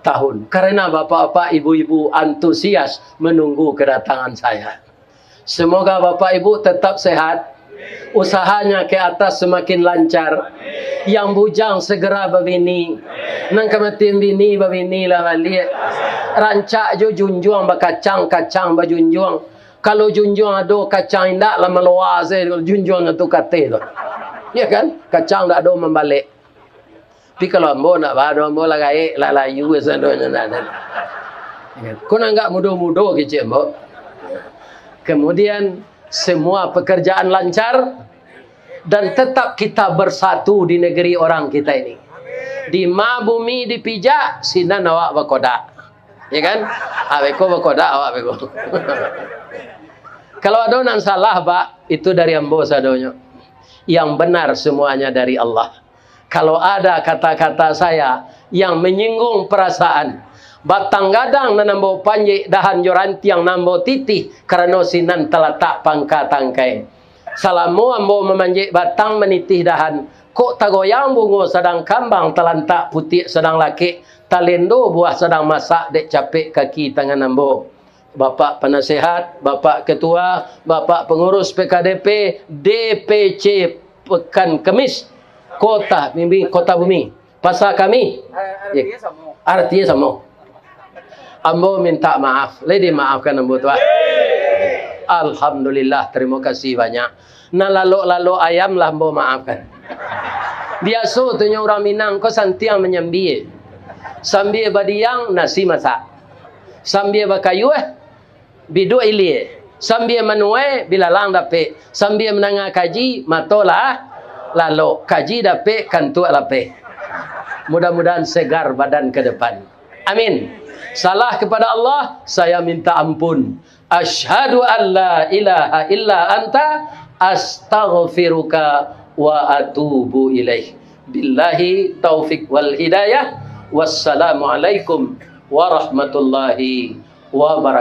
tahun. Karena bapak-bapak, ibu-ibu antusias menunggu kedatangan saya. Semoga Bapak Ibu tetap sehat. Usahanya ke atas semakin lancar. Yang bujang segera berbini. Nang kematian bini berbini lah balik. Rancak jo junjuang bakacang-kacang bajunjuang. Kalau junjuang ada kacang indak lah meluar saya. Junjuang itu kata tu. Ya kan? Kacang tak ada membalik. Tapi kalau ambo nak bado ambo lagai layu sadonya nak. Kau nak enggak mudah-mudah kecik ambo. Kemudian semua pekerjaan lancar dan tetap kita bersatu di negeri orang kita ini. Di ma bumi dipijak sinan awak berkodak. Ya kan? Aweko berkodak awak beko. Kalau ada yang salah, Pak, itu dari ambo sadonya. Yang benar semuanya dari Allah. Kalau ada kata-kata saya yang menyinggung perasaan, batang gadang na nambo panjik dahan joranti yang nambo titih karena sinan teletak pangka tangkai. Salamu ambo memanjik batang menitih dahan, kok tagoyang bungo sedang kambang telantak putih sedang laki, talendo buah sedang masak dek capek kaki tangan ambo. Bapak penasihat, Bapak Ketua, Bapak Pengurus PKDP, DPC Pekan Kemis, Kota Bumi, pasal kami. Artinya sama. Ambo minta maaf. Lady maafkan ambo tua. Alhamdulillah, terima kasih banyak. Nah lalu ayam lah ambo maafkan. Biasa tunya orang Minang kau santiang menyambi. Sambil badiang nasi masak. Sambil bakayu bidu ilie. Sambil menuai bilalang dapet. Sambil menangah kaji matolah lalu kaji dapet kantu lape. Mudah-mudahan segar badan ke depan. Amin. Salah kepada Allah, saya minta ampun. Asyhadu an la ilaha illa anta astaghfiruka wa atubu ilaih. Billahi taufik wal hidayah. Wassalamualaikum warahmatullahi wabarakatuh.